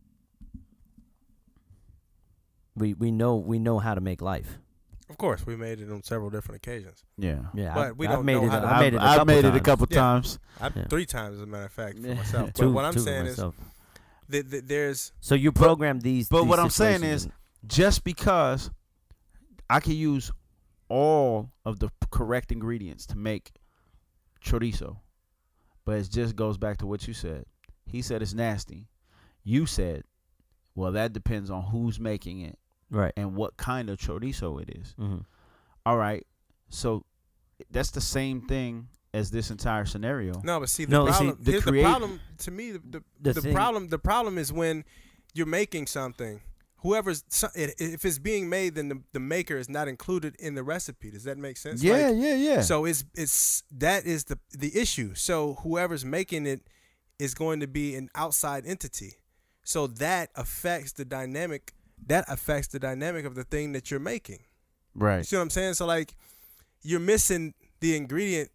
We know how to make life. Of course, we made it on several different occasions. yeah, Yeah, But we I've don't made know it. how to- I made it. I've made it a times. couple Yeah. times. I 3 times, as a matter of fact, for myself. Two- But what I'm two for saying is myself. that there's So you program these. But these what I'm saying situations is, just because I can use all of the correct ingredients to make chorizo, but it just goes back to what you said. He said it's nasty. You said, well, that depends on who's making it right. and what kind of chorizo it is. Mm-hmm. All right, so that's the same thing as this entire scenario. no, but see the No, see, problem. the here's create- the problem to me. The thing- problem. The problem is when you're making something. If it's being made, then the maker is not included in the recipe. Does that make sense? Yeah, Like, yeah. So it's that is the issue. So whoever's making it is going to be an outside entity. So that affects the dynamic. That affects the dynamic of the thing that you're making. You Right. see what I'm saying? So like, you're missing the ingredient.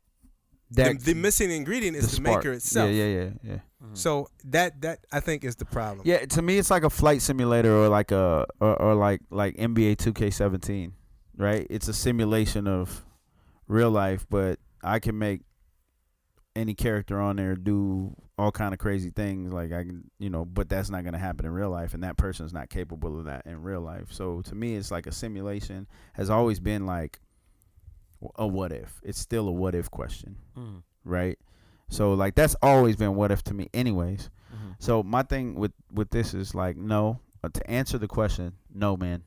That The missing ingredient is the spark. maker itself. Yeah. So that I think is the problem. Yeah, to me, it's like a flight simulator or like like NBA 2K17, right? It's a simulation of real life, but I can make any character on there do all kind of crazy things. Like I can, but that's not gonna happen in real life, and that person's not capable of that in real life. So to me, it's like a simulation. Has always been like a what if. It's still a what if question, right? So like that's always been what if to me, anyways. So my thing with this is like, no. To answer the question, no, man.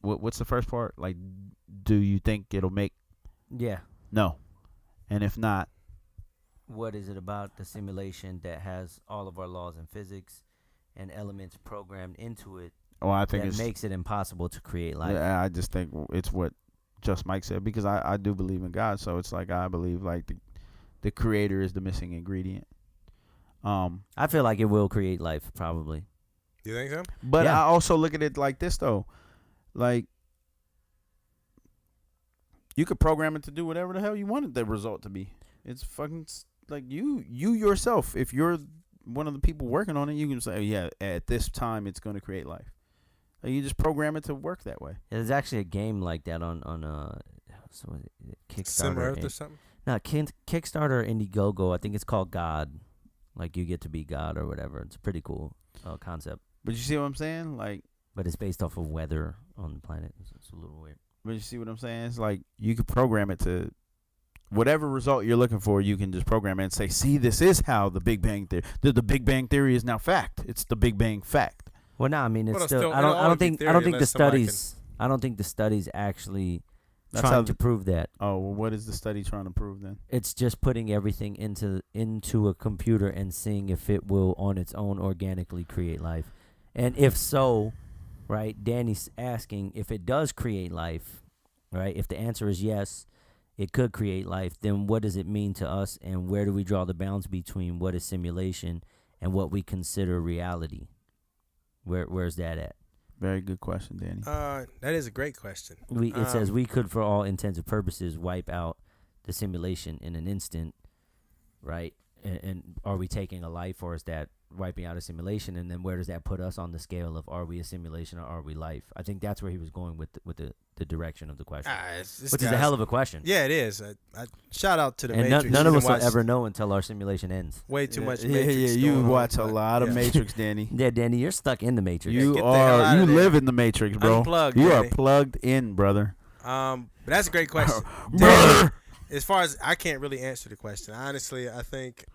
What's the first part? Like, do you think it'll make? Yeah. No. And if not, What is it about the simulation that has all of our laws in physics and elements programmed into it I think that it's. makes it impossible to create life? Yeah, I just think it's what Just Mike said, because I do believe in God. So it's like I believe like the creator is the missing ingredient. I feel like it will create life, probably. You think so? But Yeah. I also look at it like this though, like you could program it to do whatever the hell you wanted the result to be. It's fucking like you yourself. If you're one of the people working on it, you can say, yeah, at this time it's going to create life. Like you just program it to work that way. Yeah, there's actually a game like that on so what is it, Kickstarter. Sim Earth or something? No, Kickstarter or Indiegogo. I think it's called God. Like you get to be God or whatever. It's a pretty cool concept. But you see what I'm saying? Like, But it's based off of weather on the planet. It's a little weird. but you see what I'm saying? It's like you could program it to whatever result you're looking for. You can just program it and say, see, this is how the Big Bang Theory. The Big Bang Theory is now fact. It's the Big Bang fact. Well, no, I mean it's Well, still. it'll I don't always be think. I theory don't think the unless somebody studies. I don't think the studies actually That's how trying to prove that. Oh, well, what is the study trying to prove then? It's just putting everything into a computer and seeing if it will on its own organically create life, and if so, right? Danny's asking if it does create life, right? If the answer is yes, it could create life. Then what does it mean to us, and where do we draw the bounds between what is simulation and what we consider reality? Where's that at? Very good question, Danny. That is a great question. It says we could, for all intents and purposes, wipe out the simulation in an instant, right? And are we taking a life, or is that wiping out a simulation? And then where does that put us on the scale of are we a simulation or are we life? I think that's where he was going with the direction of the question, which is a hell of a question. Yeah, it is. I shout out to the And Matrix. none of You us will watch ever know until our simulation ends. way too much Yeah, Matrix. you going on, watch a but lot of yeah. Matrix, Danny. Yeah, Danny, you're stuck in the Matrix. You get the hell out you of there. live in the Matrix, bro. Unplugged, you are Danny. plugged in, brother. But that's a great question. Brother. As far as I can't really answer the question. Honestly, I think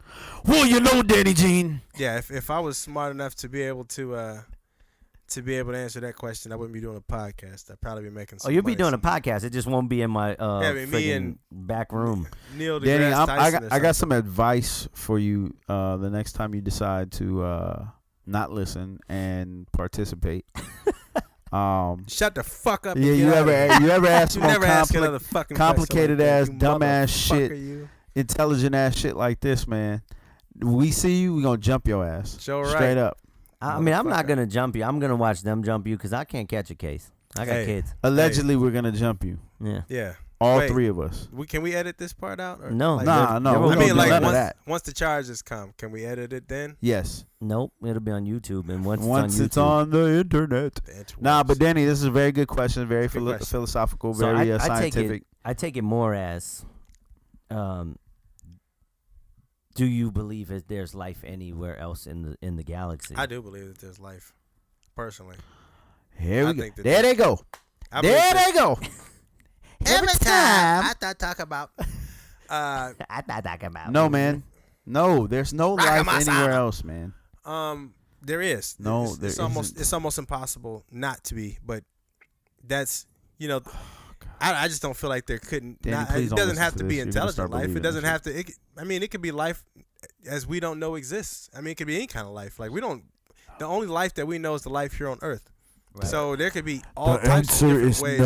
Well, you know, Danny Jean. yeah, if I was smart enough to be able to answer that question, I wouldn't be doing a podcast. I'd probably be making some Oh, you'll be money doing a podcast. It just won't be in my I mean, me friggin' and- back room. Neil Danny, deGrasse I Tyson or got some something. advice for you the next time you decide to not listen and participate. Shut the fuck up. Yeah, and you get out of here. ever asked You some never ask compli- another fucking complicated question like ass, that, you dumbass motherfucker, shit, you. intelligent ass shit like this, man? We see you, we gonna jump your ass Show right. straight up. I mean, I'm not Motherfucker. gonna jump you. I'm gonna watch them jump you because I can't catch a case. I got Hey. kids. Allegedly, we're gonna jump you, Yeah. Yeah. all Wait. three of us. Can we edit this part out? Or No. like, Nah, no, there we will I don't mean, do like none of once, that. once the charges come, can we edit it then? Yes, Nope. It'll be on YouTube, and once once it's on YouTube, the internet. The interwebs. Nah, but Danny, this is a very good question, very Good question. philosophical, So very I scientific. take it more as, do you believe that there's life anywhere else in the galaxy? I do believe that there's life, personally. Here I we go. think that There they go. I believe There that they go. every time I talk about I thought talking about. No, man. No, there's no life Rakamasana. anywhere else, man. there is. No, it's, there it's almost isn't. it's almost impossible not to be, but that's I just don't feel like there couldn't. Danny, Not, please it don't doesn't listen have to to this. be You're gonna intelligent start life. It believing doesn't this have to. It could be life as we don't know exists. I mean, it could be any kind of life. Like we don't. The only life that we know is the life here on Earth. Right. So there could be all types of different ways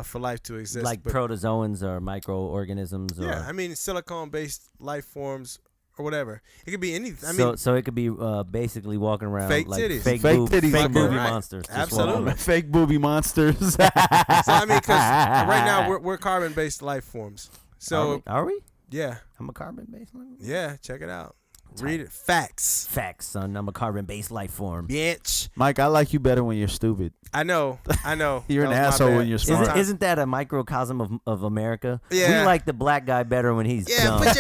for life to exist. like but, protozoans or microorganisms. Or, yeah, I mean silicone-based life forms or whatever. It could be anything. I mean, so it could be basically walking around Fake like titties. fake Fake boob, titties, fake fucking movie right. monsters. just Absolutely. walking around. Fake booby monsters. so I mean, because right now we're carbon-based life forms. So Are we? yeah, I'm a carbon-based life. yeah, check it out. Read it. Facts, Facts, son. I'm a carbon-based life form. bitch. Mike, I like you better when you're stupid. I know. You're That an was my asshole bad. when you're smart. Isn't that a microcosm of America? Yeah. We like the black guy better when he's Yeah, dumb. put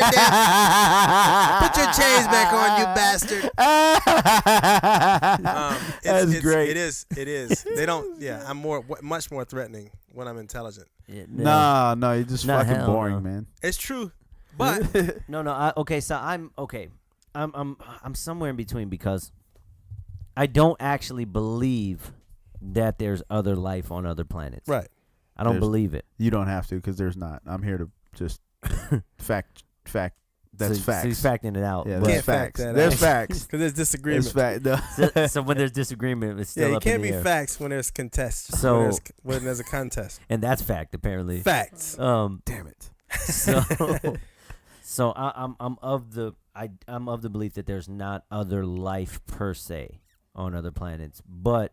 your chains back on, you bastard. That's great. It is. They don't. Yeah, I'm much more threatening when I'm intelligent. Yeah, No, you're just Nah, fucking hell boring, no. man. It's true, but No. Okay, so I'm okay. I'm somewhere in between because I don't actually believe that there's other life on other planets. right. I don't There's- believe it. You don't have to because there's not. I'm here to just fact. That's so, facts. So he's facting it out. Yeah, but- there's Can't fact facts. that There's out. facts. Because there's disagreement. There's fact. No. so when there's disagreement, it's still Yeah, you up can't in the be air. facts when there's contest. So- when there's a contest. And that's fact, apparently. Facts. Damn it. So, So I'm of the belief that there's not other life per se on other planets, but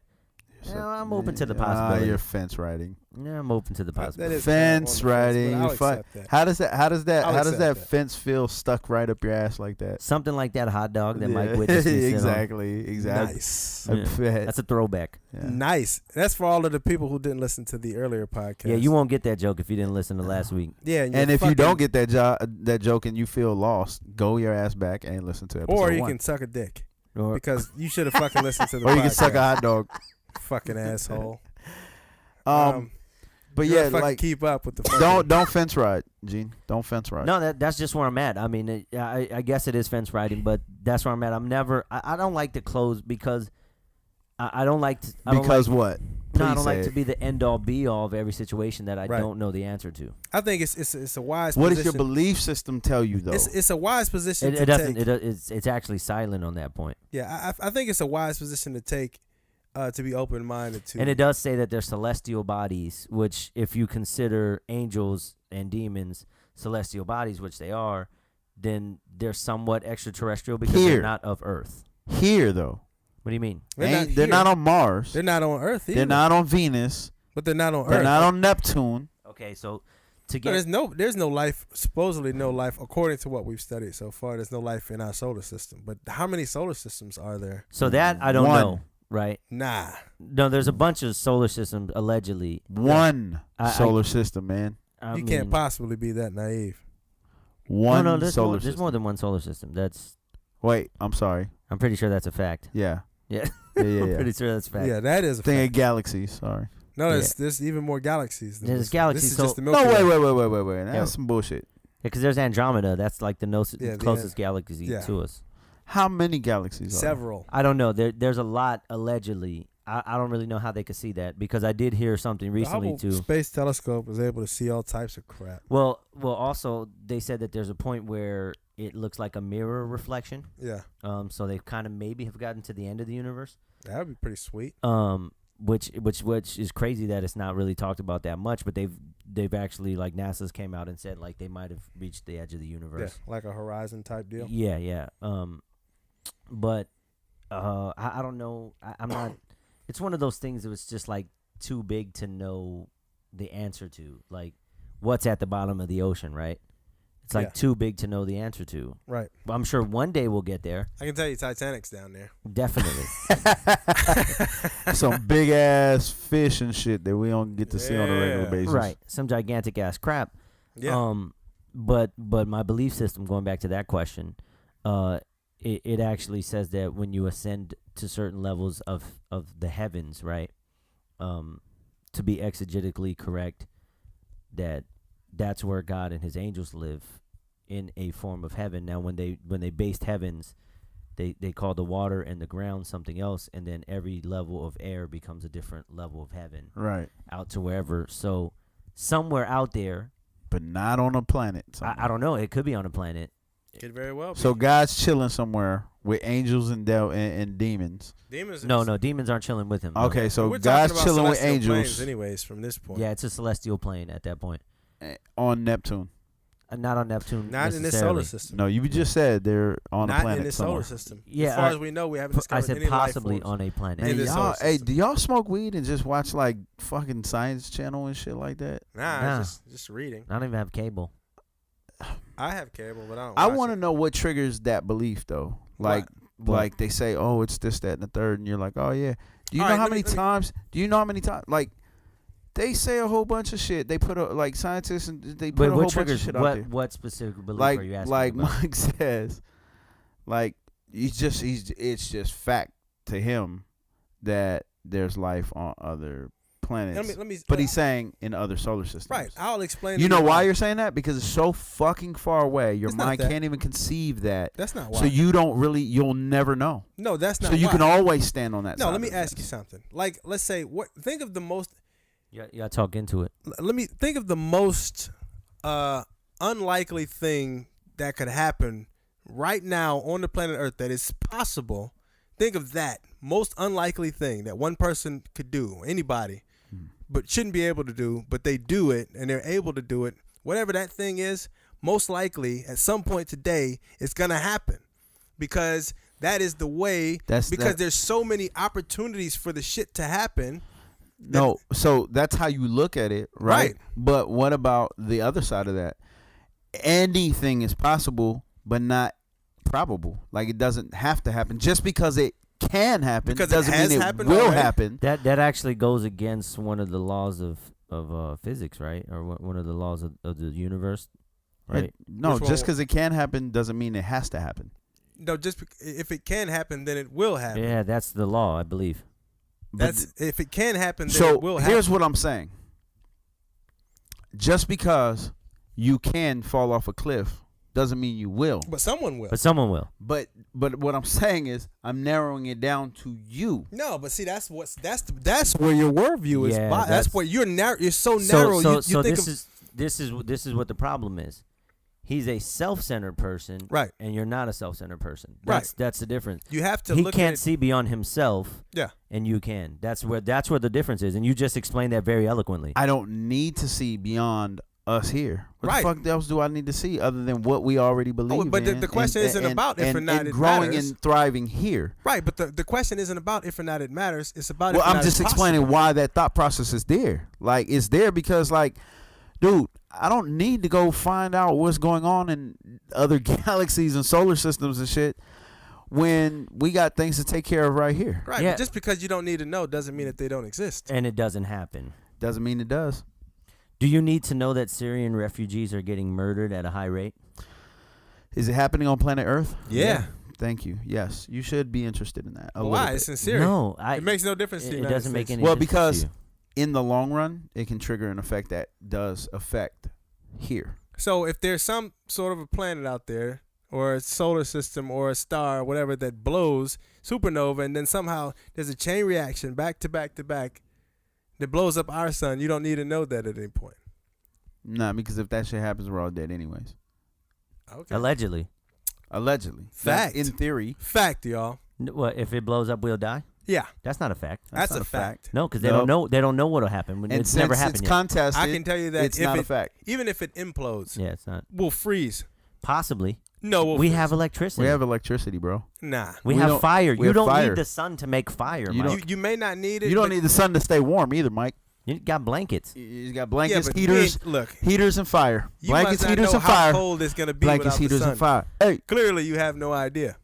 I'm open to the possibility. You're fence riding. Yeah, I'm open to the possibility. is kind of Fence on the fence, riding. but I'll You fuck. accept that. How does that I'll accept that. fence feel stuck right up your ass like that? Something like that hot dog that Mike Yeah. witnessed me sit on. Exactly. Nice. I Yeah. bet. That's a throwback. Yeah. Nice. That's for all of the people who didn't listen to the earlier podcast. Yeah, you won't get that joke if you didn't listen to last week. Yeah, And if you don't get that joke and you feel lost, go your ass back and listen to episode or you 1. can suck a dick Or, because you should have fucking listened to the Or podcast. you can suck a hot dog. Fucking asshole. But you yeah, gotta fucking like keep up with the fucking don't fence ride, Gene. Don't fence ride. no, that's just where I'm at. I mean, I guess it is fence riding, but that's where I'm at. I don't like to close because I don't like to. What? No, I Please don't like say to it. be the end all be all of every situation that I Right. don't know the answer to. I think it's a wise. What position. does your belief system tell you though? It's a wise position It to doesn't. take. It's actually silent on that point. Yeah, I think it's a wise position to take, to be open minded to. And it does say that they're celestial bodies, which if you consider angels and demons celestial bodies, which they are, then they're somewhat extraterrestrial because Here. they're not of Earth. Here though, What do you mean? they're not on Mars. They're not on Earth either. They're not on Venus. But they're not on They're Earth. not on Neptune. Okay, so to No, get there's no life. Supposedly no life, according to what we've studied so far. There's no life in our solar system. But how many solar systems are there? so that I don't One. know, right? Nah. No, there's a bunch of solar systems allegedly. One I- solar system, man. I You mean, can't possibly be that naive. One no, there's solar more, system. there's more than one solar system. Wait, I'm sorry. I'm pretty sure that's a fact. Yeah. Yeah, Yeah, I'm yeah. pretty sure that's a fact. Yeah, that is a Thing fact. of galaxies. Sorry. No, there's even more galaxies. than There's this. galaxies, This is so- just the No, Milky Way. wait. That's Yeah. some bullshit. Because there's Andromeda. That's like the Yeah, closest galaxy yeah. to us. How many galaxies are there? Several. I don't know. There's a lot allegedly. I don't really know how they could see that because I did hear something recently the Hubble too. Space Telescope was able to see all types of crap. Well, also they said that there's a point where it looks like a mirror reflection. Yeah, So they kind of maybe have gotten to the end of the universe. that would be pretty sweet. Which is crazy that it's not really talked about that much. But they've actually like NASA's came out and said like they might have reached the edge of the Yeah, universe. like a horizon type deal. Yeah. But I don't know. I'm not. It's one of those things that was just like too big to know the answer to. Like, what's at the bottom of the ocean, right? It's like Yeah. too big to know the answer to. Right. But I'm sure one day we'll get there. I can tell you, Titanic's down there. Definitely. Some big ass fish and shit that we don't get to see on a regular Yeah. basis. Right. Some gigantic ass crap. Yeah. But my belief system, going back to that question, it actually says that when you ascend to certain levels of the heavens, right, to be exegetically correct, that's where God and His angels live in a form of heaven. Now, when they based heavens, they call the water and the ground something else, and then every level of air becomes a different level of heaven, Right. out to wherever. So somewhere out there, But not on a planet. I don't know. It could be on a planet. Could very well be. So God's chilling somewhere with angels and demons. demons. No, demons aren't chilling with him. no. Okay, so We're talking God's about chilling with celestial planes angels anyways, from this point. Yeah, it's a celestial plane at that point. on Neptune. Not on Neptune. Not in this necessarily. solar system. No, you just said they're on a Not planet in this somewhere. solar system. Yeah, as far as we know, we haven't I discovered said any possibly life forms. on a planet. In Man, this y'all, solar hey, system. do y'all smoke weed and just watch like fucking Science Channel and shit like that? Nah, Nah. just reading. I don't even have cable. I have cable, but I don't. I want want to know what triggers that belief though. Like, What? like they say, oh, it's this, that, and the third, and you're like, oh yeah. Do you All know right, how let me- many let me- times? Do you know how many times? Like, they say a whole bunch of shit. They put like scientists and they put But a whole what bunch of triggers? shit out there. What specific belief Like, are you asking like about? Mike says, like it's just fact to him that there's life on other planets. Let me. But he's saying in other solar systems. right. I'll explain. You to know why you're saying that? Because it's so fucking far away. Your It's not mind that. can't even conceive that. That's not why. So you'll never know. No, that's not. So you why. can always stand on that side. No, let of me the ask you fence. something. Like, let's say, think of the most. You gotta talk into it. Let me think of the most unlikely thing that could happen right now on the planet Earth that is possible. Think of that most unlikely thing that one person could do, anybody, but shouldn't be able to do, but they do it and they're able to do it. Whatever that thing is, most likely at some point today it's gonna happen, because that is the way. Because there's so many opportunities for the shit to happen. No, so that's how you look at it, right? But what about the other side of that? Anything is possible, but not probable. Like, it doesn't have to happen. Just because it can happen doesn't mean it will happen. That actually goes against one of the laws of physics, right? Or one of the laws of the universe, right? No, just because it can happen doesn't mean it has to happen. No, if it can happen, then it will happen. Yeah, that's the law, I believe. If it can happen, then it will happen. So here's what I'm saying. Just because you can fall off a cliff doesn't mean you will. But someone will. But someone will. But what I'm saying is I'm narrowing it down to you. No, but see, that's where your worldview is. Yeah, that's where you're narrow. You're so narrow. So this is what the problem is. He's a self-centered person, right? And you're not a self-centered person. Right. That's the difference. You have to. He can't see beyond himself. Yeah. And you can. That's where the difference is. And you just explained that very eloquently. I don't need to see beyond us here. What the fuck else do I need to see other than what we already believe in? But the question isn't about if or not it growing matters. and thriving here. Right, but the question isn't about if or not it matters. It's about if or I'm not just it's explaining possible. why that thought process is there. Like, it's there because, like, dude, I don't need to go find out what's going on in other galaxies and solar systems and shit when we got things to take care of right here. Right, Yeah. but just because you don't need to know doesn't mean that they don't exist. And it doesn't happen. Doesn't mean it does. Do you need to know that Syrian refugees are getting murdered at a high rate? Is it happening on planet Earth? Yeah. Thank you. Yes, you should be interested in that. Why? It's sincere. No, it makes no difference to the it United doesn't make States. any Well, difference because to you. in the long run, it can trigger an effect that does affect here. So if there's some sort of a planet out there or a solar system or a star or whatever that blows supernova, and then somehow there's a chain reaction back to back to back that blows up our sun, you don't need to know that at any point. Nah, because if that shit happens, we're all dead anyways. Okay. Allegedly. Fact. In theory. Fact, y'all. What, if it blows up, we'll die? Yeah. That's not a fact. That's not a fact. No, because they don't know. They don't know what'll happen. And It's since never happened it's yet. contested, I can tell you that it's if not a fact. even if it implodes, Yeah, it's not. we'll freeze. Possibly. No, We freeze. have electricity. We have electricity, bro. Nah. We we have don't- fire. we You have don't fire. need the sun to make fire, You Mike. You may not need it. You don't but- need the sun to stay warm either, Mike. You got blankets. You got blankets, but heaters, look, heaters and fire. you Blankets, must not heaters know and how fire. cold it's gonna be Blankets, without heaters the sun. and fire. Hey, Clearly, you have no idea.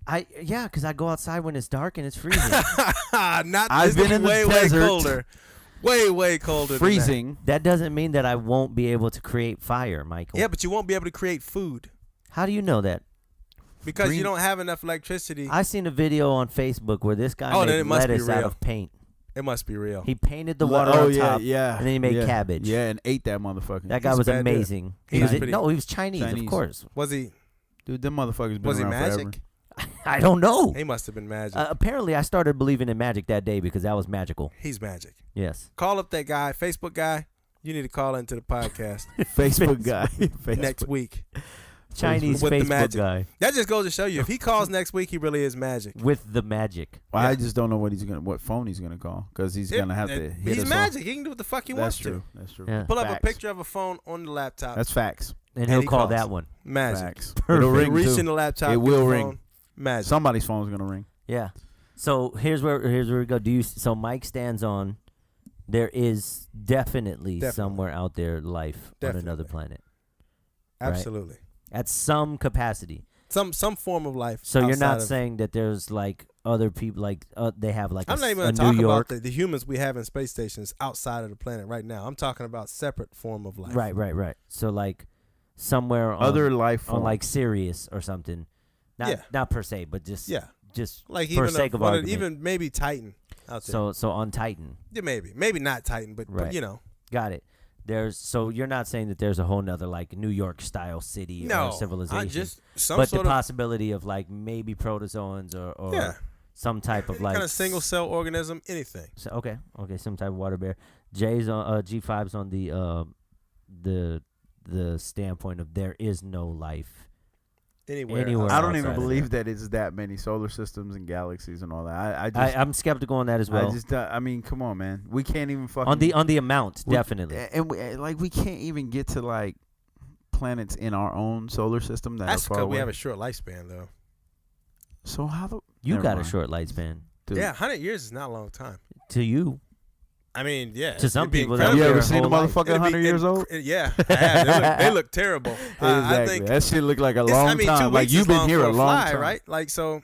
Yeah, because I go outside when it's dark and it's freezing. Not. I've it's been in the way, desert. way colder. Way colder. freezing. That doesn't mean that I won't be able to create fire, Michael. Than that. Yeah, but you won't be able to create food How do you know that? because Green- you don't have enough electricity. I seen a video on Facebook where this guy Oh, then made it must be lettuce out real. of paint. It must be real. He painted the Oh, water on yeah, top, yeah. and then he made yeah, cabbage. Yeah, and ate that motherfucker. That guy He's was a bad dude. amazing. He He was was pretty- no, he was Chinese, of Chinese. course. Was he? Dude, them motherfuckers been Was he around magic? forever. I don't know. He must have been magic. Apparently, I started believing in magic that day because that was magical. He's magic. Yes. Call up that guy, Facebook guy. You need to call into the podcast Facebook guy. next week. Chinese With the Facebook magic. guy That just goes to show you, if he calls next week, he really is magic. with the magic. Well, Yeah. I just don't know what phone he's gonna call because he's gonna have to. Hit He's us magic. He can do what the fuck he That's wants true. to. That's true. Yeah. Pull up a Facts. picture of a phone on the laptop. That's facts. And he'll he call calls. that one. magic. Facts. Perfect. It'll ring Reach too. in the laptop. It get will the ring. phone. Magic. Somebody's phone's gonna ring. Yeah. So here's where we go. So Mike stands on. There is definitely somewhere out there life on another Definitely. planet Absolutely. at some capacity. Some form of life. So you're outside not of- saying that there's like other people like they have like I'm not even a going to New talk York. about the humans we have in space stations outside of the planet right now. I'm talking about separate form of life. Right. So like somewhere on, Other life on form. like Sirius or something. Not per se, but just Yeah. just Like for even sake of argument. even maybe Titan out there. so on Titan. Yeah, maybe not Titan, but Right. you know. Got it. So you're not saying that there's a whole nother like New York style city No, or civilization. I just some but the sort of possibility of like maybe protozoans or yeah, some type of like kind of single cell organism, anything. So, okay, some type of water bear. Jay's on G5's on the standpoint of there is no life Anywhere. I don't even outside of believe that it's that many solar systems and galaxies and all that. I'm skeptical on that as well. I mean, come on, man. We can't even fucking on the amount, definitely. and we can't even get to like planets in our own solar system that That's are far because away. we have a short lifespan, though. So how the You never got a mind. short lifespan. Dude. Yeah, 100 years is not a long time. To you. I mean, yeah. To some it'd be people, that You their ever seen a whole life. motherfucker It'd be 100 years old? Yeah, I have. They look terrible. Exactly. I think that shit look like a it's- long I mean, 2 time. Like weeks you've is been long here for a long fly, time, right? Like so.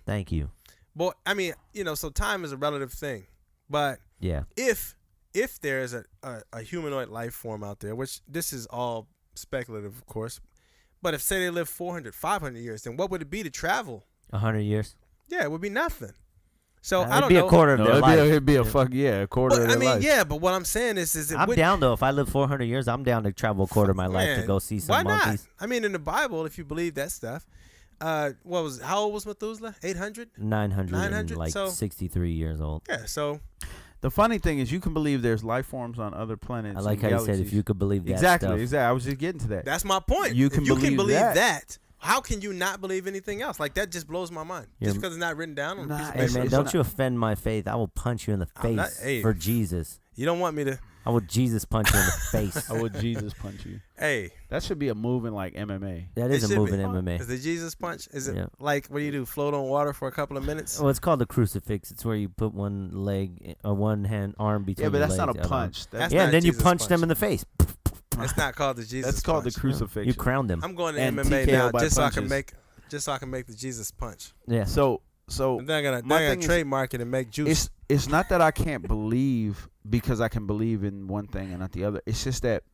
Thank you. Well, I mean, so time is a relative thing, but Yeah. if there is a humanoid life form out there, which this is all speculative, of course, but if say they live 400, 500 years, then what would it be to travel? 100 years. Yeah, it would be nothing. So I It'd don't be know. a quarter of No, their it'd life. be a quarter But, of I their mean, life. yeah, but what I'm saying is I'm down though. If I live 400 years, I'm down to travel a quarter of my life to Man, go see some why monkeys. not? I mean, in the Bible, if you believe that stuff, how old was Methuselah? 800? 900, so- 63 years old. Yeah. So The funny thing is, you can believe there's life forms on other planets. I like and how you said if galaxies. you could believe that Exactly, stuff. exactly. I was just getting to that. that's my point. You If can you believe can believe that. that. How can you not believe anything else? Like that just blows my mind. Yeah. Just because it's not written down on a piece of Hey paper. man, it's don't not- you offend my faith. I will punch you in the I'm not- face hey. for Jesus. You don't want me to. I will Jesus punch you in the face. I would Jesus punch you. Hey, That should be a move in like MMA. That it is a should move be. in MMA. Is the Jesus punch? Is it Yeah. like what do you do? Float on water for a couple of minutes? Well, it's called the crucifix. It's where you put one leg or one hand arm between. Yeah, but your that's not a legs, punch. That's Yeah, not and then you Jesus punch punch. them in the face. It's not called the Jesus. That's called the punch. crucifixion. You crowned them. I'm going to And MMA TKO now by just so I can make the Jesus punch. Yeah. So And then I gotta, my thing is- trademark it and make juice. it's not that I can't believe because I can believe in one thing and not the other. It's just that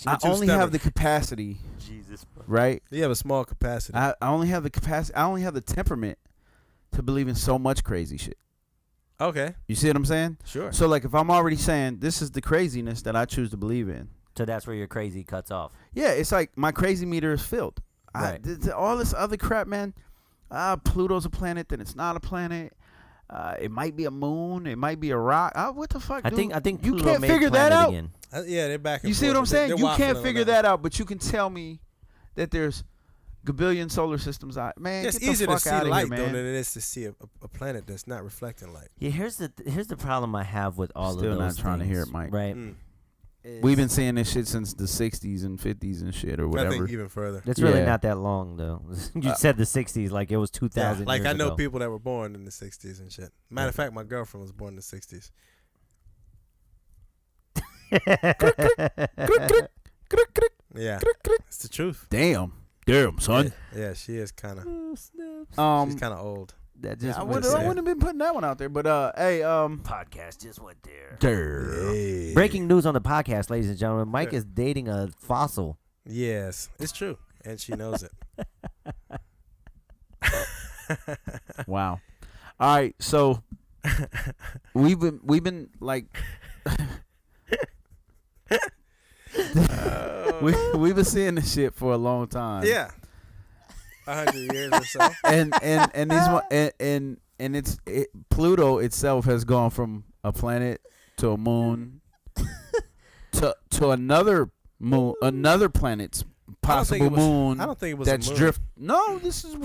I You're too only have stubborn. the capacity, Jesus. right? You have a small capacity. I only have the capacity. I only have the temperament to believe in so much crazy shit. Okay, You see what I'm saying? sure. So like, if I'm already saying this is the craziness that I choose to believe in, So that's where your crazy cuts off. yeah, it's like my crazy meter is filled. Right. All this other crap, man. Pluto's a planet, then it's not a planet. It might be a moon. It might be a rock. What the fuck? I dude? think you Pluto can't made figure that planet out. again. Yeah, they're back. And You see what forth, I'm but saying? they're You waffling can't on figure that out, but you can tell me that there's gabillion solar systems out. Man, It's get the easier to fuck see out of light here, though man. than it is to see a planet that's not reflecting light. Yeah, here's the problem I have with all Still of not those trying to things, hear it, Mike. Right. Mm. We've been seeing this shit since the 60s and 50s and shit or I whatever. think even further. It's really Yeah. not that long though. You said the 60s like it was 2000 Like years I know ago. people that were born in the 60s and shit. Matter of fact, my girlfriend was born in the 60s. Yeah, it's the truth. Damn, son. Yeah, she is kind of. Um, She's kind of old. That yeah, just I went wouldn't there. have been putting that one out there, but hey, Podcast just went there. Hey. Breaking news on the podcast, ladies and gentlemen. Mike is dating a fossil. Yes, it's true, and she knows it. wow. All right, so we've been like we've been seeing this shit for a long time. Yeah, 100 years or so. and these and it's Pluto itself has gone from a planet to a moon to another moon, another planet's possible moon. I don't think it was that's a moon. drift. No, this is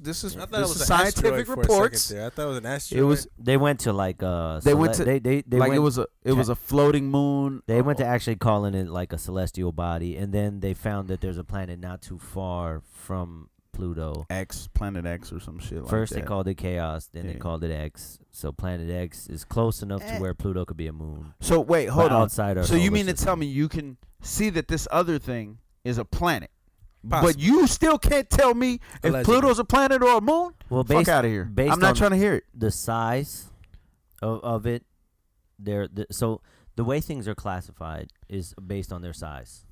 this is I thought it this was is an scientific asteroid for reports. A second there. I thought it was an asteroid. It was They went to like They went to- they like went, it was a floating moon. they went to actually calling it like a celestial body, and then they found that there's a planet not too far from Pluto. Planet X or some shit like First that. they called it Chaos, then they Yeah. called it X. So Planet X is close enough to where Pluto could be a moon. So wait, But hold on. outside our So you solar mean to system. tell me you can see that this other thing is a planet, but Possible. you still can't tell me if Allegedly. Pluto's a planet or a moon? Well, Fuck based, out of here. based I'm not on trying to hear it. the size of it, so the way things are classified is based on their size.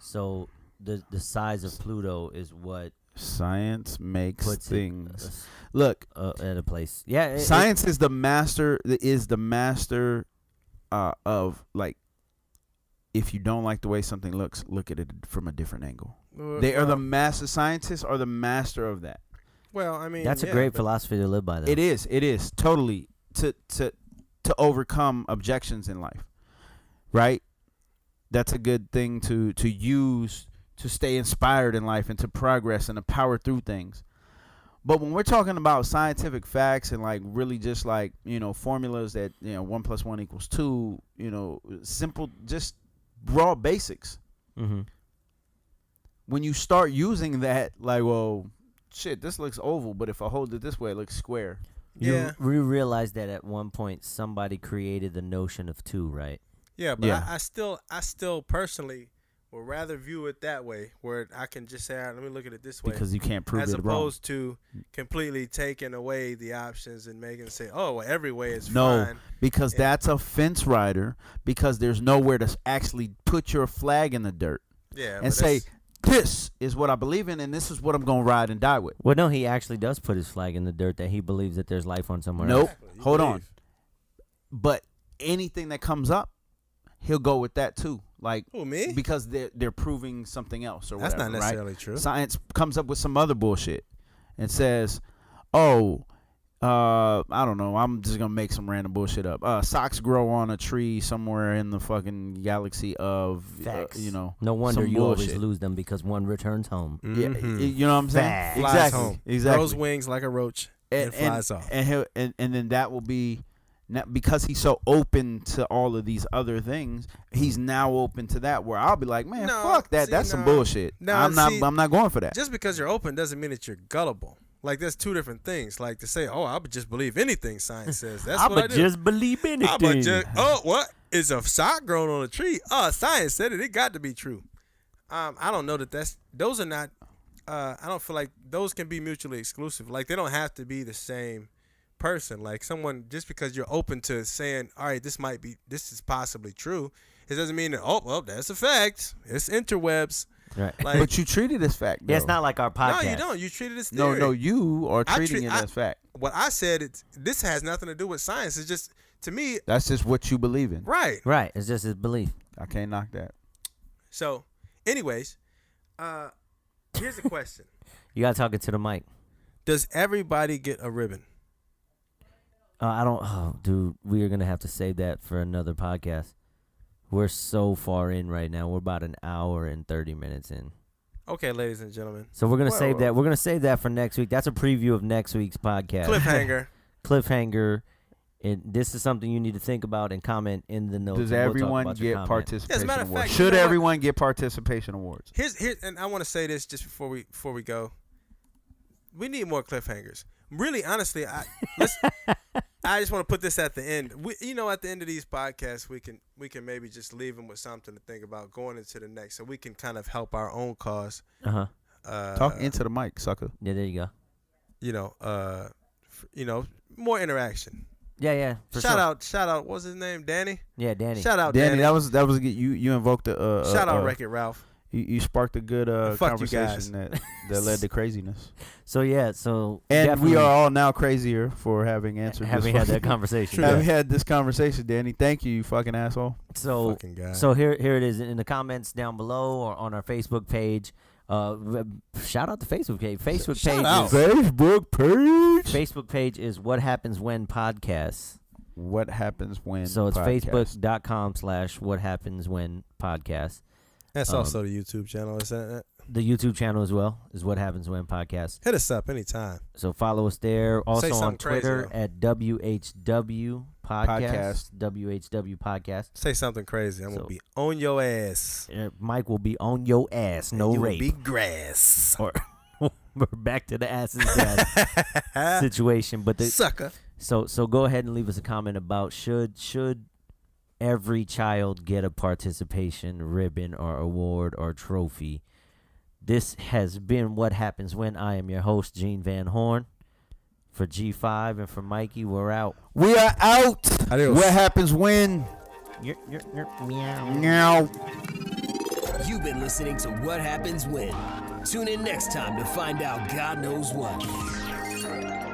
So the size of Pluto is what Science makes puts things. Look, it at a place. Yeah, science is the master. Of like, if you don't like the way something looks, look at it from a different angle. They are the master. Scientists are the master of that. Well, I mean, that's a yeah, great but philosophy to live by. Though. It is totally to overcome objections in life, right? That's a good thing to use to stay inspired in life and to progress and to power through things. But when we're talking about scientific facts and like really just like, formulas that, 1 + 1 = 2, simple, just raw basics. Mm-hmm. When you start using that, like, well, shit, this looks oval, but if I hold it this way, it looks square. Yeah. We realized that at one point somebody created the notion of two, right? Yeah, but Yeah. I still personally would rather view it that way, where I can just say, all right, let me look at it this way. Because you can't prove as it wrong. opposed to completely taking away the options and making it say, oh, well, every way is No, fine. because that's a fence rider, because there's nowhere to actually put your flag in the dirt Yeah, and but say, that's- this is what I believe in, and this is what I'm going to ride and die with. Well, no, he actually does put his flag in the dirt that he believes that there's life on somewhere Nope. else. Exactly, you Hold on. believe. But anything that comes up, he'll go with that too. Like, Who, me? because they're proving something else or That's whatever, not necessarily true. Science comes up with some other bullshit and says, oh, I don't know, I'm just going to make some random bullshit up. Socks grow on a tree somewhere in the fucking galaxy of, Facts. some No wonder you always bullshit. lose them because one returns home. Yeah, Mhm. you know what I'm saying? Facts. Flies Exactly. home. Exactly. Grows wings like a roach and flies off. And then that will be, now, because he's so open to all of these other things, he's now open to that. Where I'll be like, man, No, fuck that. see, That's some no. bullshit. No, I'm see, not going for that. Just because you're open doesn't mean that you're gullible. Like, there's two different things. Like, to say, oh, I would just believe anything science says. That's what I do. just believe anything. I'ma just, oh, what? Is a sock grown on a tree? Science said it. It got to be true. I don't know those are not, I don't feel like those can be mutually exclusive. Like, they don't have to be the same person. Like, someone, just because you're open to saying, all right, this is possibly true, it doesn't mean that, oh, well, that's a fact. It's interwebs. Right. Like, But you treat it as fact. Yeah, it's though. not like our podcast. no, you don't. You treat it as No, theory. you are I treating treat- it I- as fact. What I said, this has nothing to do with science. It's just, to me, That's just what you believe in. right. Right. It's just his belief. I can't knock that. So, anyways, here's a question. You got to talk it to the mic. Does everybody get a ribbon? Dude, we are going to have to save that for another podcast. We're so far in right now. We're about an hour and 30 minutes in. Okay, ladies and gentlemen. So we're going to Well, save that. We're going to save that for next week. That's a preview of next week's podcast. Cliffhanger. Cliffhanger. And this is something you need to think about and comment in the notes. Does and we'll talk everyone about your get comment. participation As a matter of awards? fact, you Should know what? everyone get participation awards? Here's and I want to say this just before we go. We need more cliffhangers. Really, honestly, I just want to put this at the end. At the end of these podcasts, we can maybe just leave them with something to think about going into the next, so we can kind of help our own cause. Uh-huh. Talk into the mic, sucker. Yeah, there you go. More interaction. Yeah. For Shout sure. out. What's his name? Danny. Yeah, Danny. Shout out, Danny, Danny. that was good. You invoked a Shout out, Wreck-It Ralph. You sparked a good Fuck you guys. conversation that led to craziness. So And definitely we are all now crazier for having answered having this had that fucking- conversation. having had this conversation, Danny. Thank you fucking asshole. So Fucking guy. So here it is in the comments down below or on our Facebook page. Shout out the Facebook page. Shout out. Facebook page is What Happens When Podcasts. What happens when? So it's podcast. facebook.com/What Happens When Podcast. That's also the YouTube channel, isn't it? The YouTube channel as well is What Happens When Podcast. Hit us up anytime. So follow us there. Also on something crazy, Twitter though. at WHW Podcast. WHW Podcast. Say something crazy. I'm So- gonna be on your ass. Mike will be on your ass. No you rape. will be grass. Or we're back to the ass and grass situation. But Sucker. so go ahead and leave us a comment about should every child get a participation ribbon or award or trophy. This has been What Happens When. I am your host, Gene Van Horn. For G5 and for Mikey, we're out. We are out. Adios. What happens when? Meow. Meow. You've been listening to What Happens When. Tune in next time to find out God knows what.